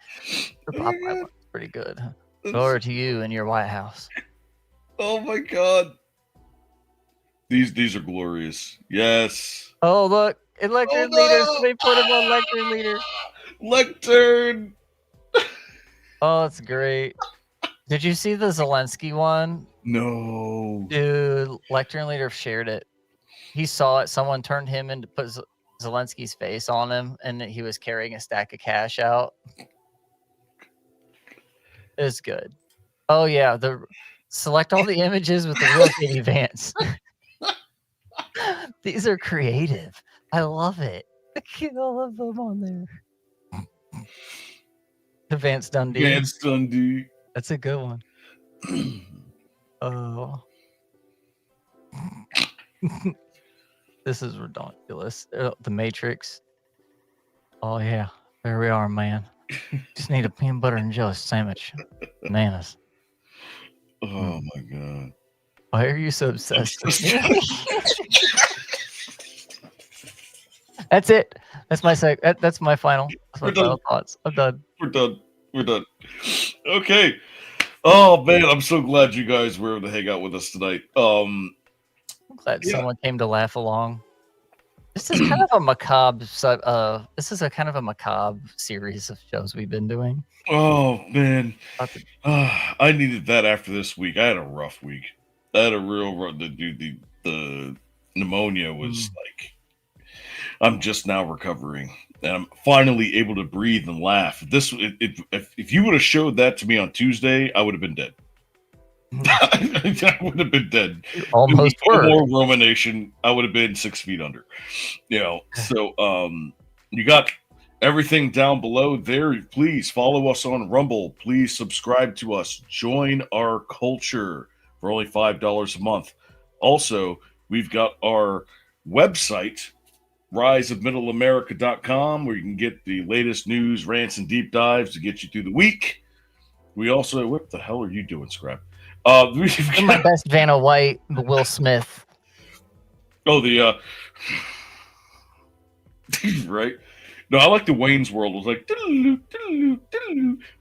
The Popeye one's pretty good. Over to you in your White House. Oh my God. These are glorious. Yes. Oh, look. Lectern leader. They put him on lectern leader. Lectern. Oh, it's great. Did you see the Zelensky one? No. Dude, lectern leader shared it. He saw it. Someone turned him in to put Zelensky's face on him, and he was carrying a stack of cash out. It's good. Oh, yeah. Select all the images with the real JD Vance. These are creative. I love it. Get all of them on there. The Vance Dundee. Vance Dundee. That's a good one. Oh. This is ridiculous. The Matrix. Oh, yeah. There we are, man. Just need a peanut butter and jelly sandwich. Bananas. Oh, my God. Why are you so obsessed with me? That's it. That's my that's my final. That's my final thoughts. I'm done. We're done. Okay. Oh man, I'm so glad you guys were able to hang out with us tonight. I'm glad someone came to laugh along. This is kind of a macabre. This is a kind of a macabre series of shows we've been doing. Oh man, I needed that after this week. I had a rough week. I had a real rough. The pneumonia was like. I'm just now recovering, and I'm finally able to breathe and laugh. If you would have showed that to me on Tuesday, I would have been dead. I would have been dead. You almost were. More ROMA Nation, I would have been 6 feet under. So you got everything down below there. Please follow us on Rumble. Please subscribe to us. Join our culture for only $5 a month. Also, we've got our website, riseofmiddleamerica.com, where you can get the latest news, rants, and deep dives to get you through the week. We also, what the hell are you doing, Scrap? My best Vanna White, Will Smith. Oh, right. No, I like the Wayne's World. It was like,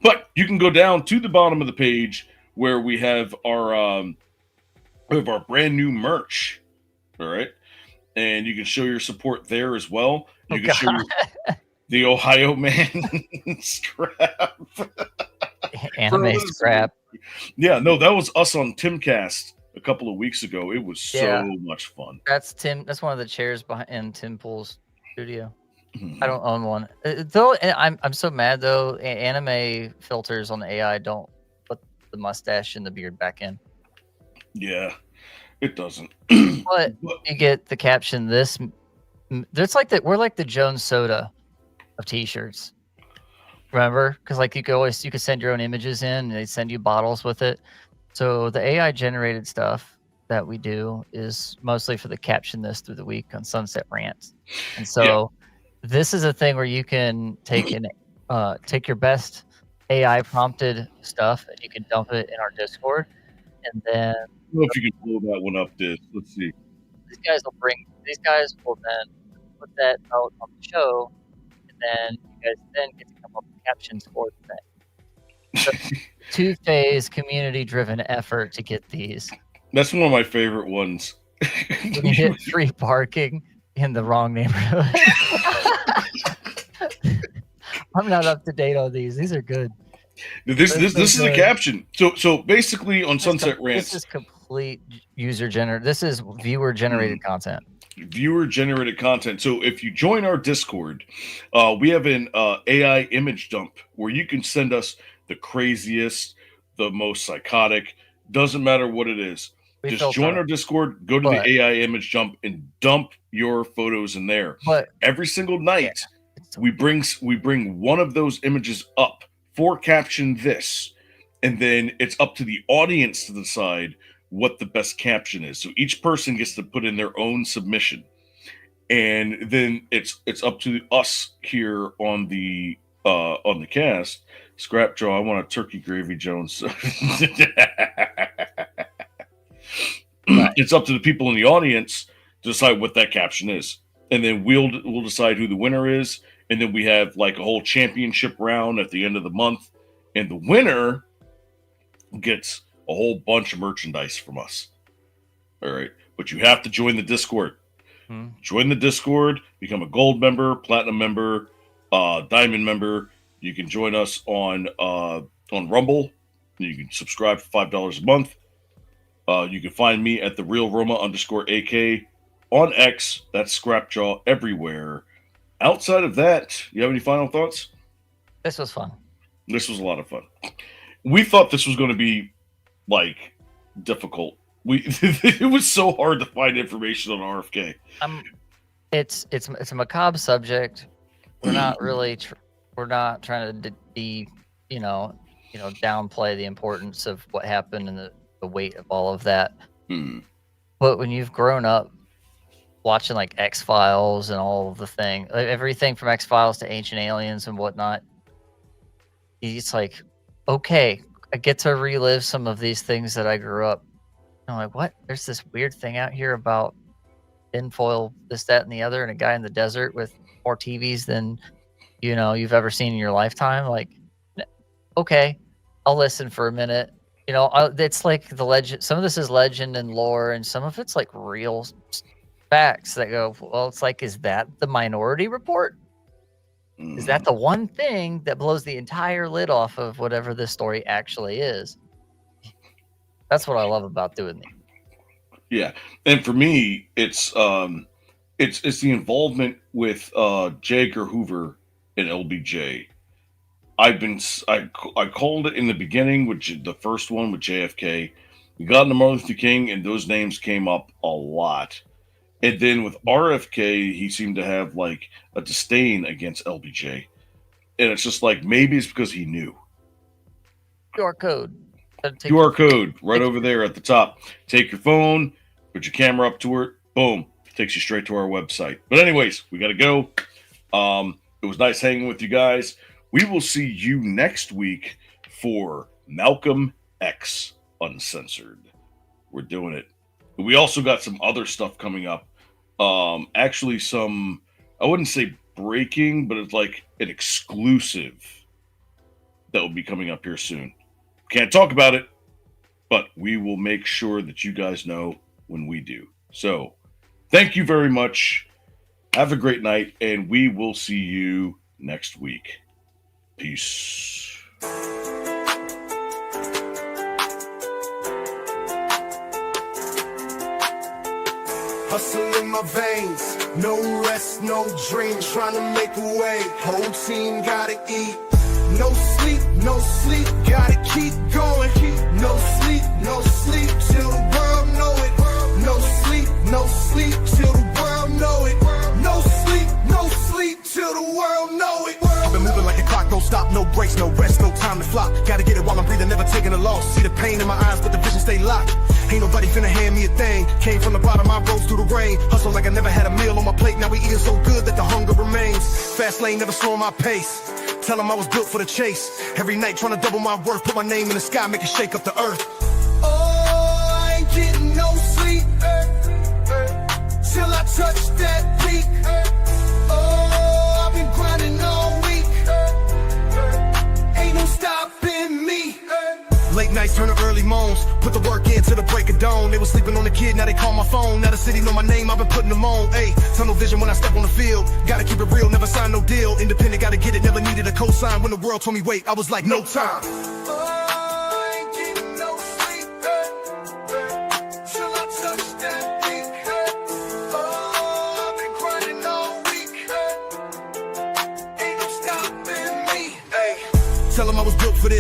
but you can go down to the bottom of the page where we have our brand new merch. All right. And you can show your support there as well. You can show the Ohio Man Scrap. Anime Scrap. Yeah, no, that was us on Timcast a couple of weeks ago. It was so much fun. That's Tim. That's one of the chairs in Tim Pool's studio. I don't own one. Though I'm so mad though. Anime filters on the AI don't put the mustache and the beard back in. Yeah. It doesn't. But you get the caption. It's like that. We're like the Jones Soda of T-shirts. Remember? Because like you could send your own images in, and they send you bottles with it. So the AI generated stuff that we do is mostly for the caption this through the week on Sunset Rants. And so this is a thing where you can take your best AI prompted stuff and you can dump it in our Discord, and then. I don't know if you can pull that one up, Diz. Let's see. These guys will then put that out on the show, and then you guys then get to come up with captions for the thing. So, two-phase community-driven effort to get these. That's one of my favorite ones. When you hit free parking in the wrong neighborhood. I'm not up to date on these. These are good. This is a caption. So basically on Sunset Rants, this is complete user generated. This is viewer generated content. Viewer generated content. So if you join our Discord, we have an AI image dump where you can send us the craziest, the most psychotic. Doesn't matter what it is. Just join our Discord, go to the AI image dump, and dump your photos in there. But every single night, we bring one of those images up for caption this, and then it's up to the audience to decide what the best caption is. So each person gets to put in their own submission, and then it's up to us here on the cast. Scrapjaw, I want a turkey gravy Jones. It's up to the people in the audience to decide what that caption is, and then we'll decide who the winner is, and then we have like a whole championship round at the end of the month, and the winner gets a whole bunch of merchandise from us. All right, but you have to join the Discord. Join the Discord, become a gold member, platinum member, diamond member. You can join us on Rumble. You can subscribe for $5 a month. You can find me at the real Roma _AK on X. That's Scrapjaw everywhere. Outside of that, you have any final thoughts? This was fun. This was a lot of fun. We thought this was going to be like difficult. It was so hard to find information on RFK. It's a macabre subject. We're not really we're not trying to be downplay the importance of what happened and the weight of all of that. But when you've grown up watching like X-Files and all of the thing, everything from X-Files to Ancient Aliens and whatnot, it's like, okay, I get to relive some of these things that I grew up. I'm like, what? There's this weird thing out here about tinfoil, this, that, and the other, and a guy in the desert with more TVs than you've ever seen in your lifetime. Like, okay, I'll listen for a minute. It's like the legend. Some of this is legend and lore, and some of it's like real facts that go, well, it's like, is that the Minority Report? Is that the one thing that blows the entire lid off of whatever this story actually is? That's what I love about doing these. Yeah, and for me, it's the involvement with J. Edgar Hoover and LBJ. I called it in the beginning, which the first one with JFK. We got into Martin Luther King, and those names came up a lot. And then with RFK, he seemed to have like a disdain against LBJ, and it's just like maybe it's because he knew. QR code. QR code right over there at the top. Take your phone, put your camera up to it, boom, takes you straight to our website. But anyways, we got to go. It was nice hanging with you guys. We will see you next week for Malcolm X Uncensored. We're doing it. We also got some other stuff coming up. Actually, some, I wouldn't say breaking, but it's like an exclusive that will be coming up here soon. Can't talk about it, but we will make sure that you guys know when we do. So, thank you very much. Have a great night, and we will see you next week. Peace. Hustle in my veins, no rest, no dream, trying to make a way. Whole team gotta eat. No sleep, gotta keep going. No sleep, till the world know it. No sleep, till the world know it. No sleep, till the world know it. I've been moving like a clock, don't stop, no breaks, no rest, no time to flop. Gotta get it while I'm breathing, never taking a loss. See the pain in my eyes, but the vision stay locked. Ain't nobody finna hand me a thing. Came from the bottom, I rose through the rain. Hustle like I never had a meal on my plate. Now we eating so good that the hunger remains. Fast lane, never slowing my pace. Tell them I was built for the chase. Every night trying to double my worth. Put my name in the sky, make it shake up the earth. Oh, I ain't getting no sleep till I touch that peak. Oh, I've been grinding all week. Ain't no stopping me. Late nights turn to early moans. Put the work in till the break of dawn. They was sleeping on the kid, now they call my phone. Now the city know my name, I've been putting them on. Ayy, tunnel vision when I step on the field. Gotta keep it real, never sign no deal. Independent, gotta get it, never needed a cosign. When the world told me wait, I was like, no time. Tell them I was built for this.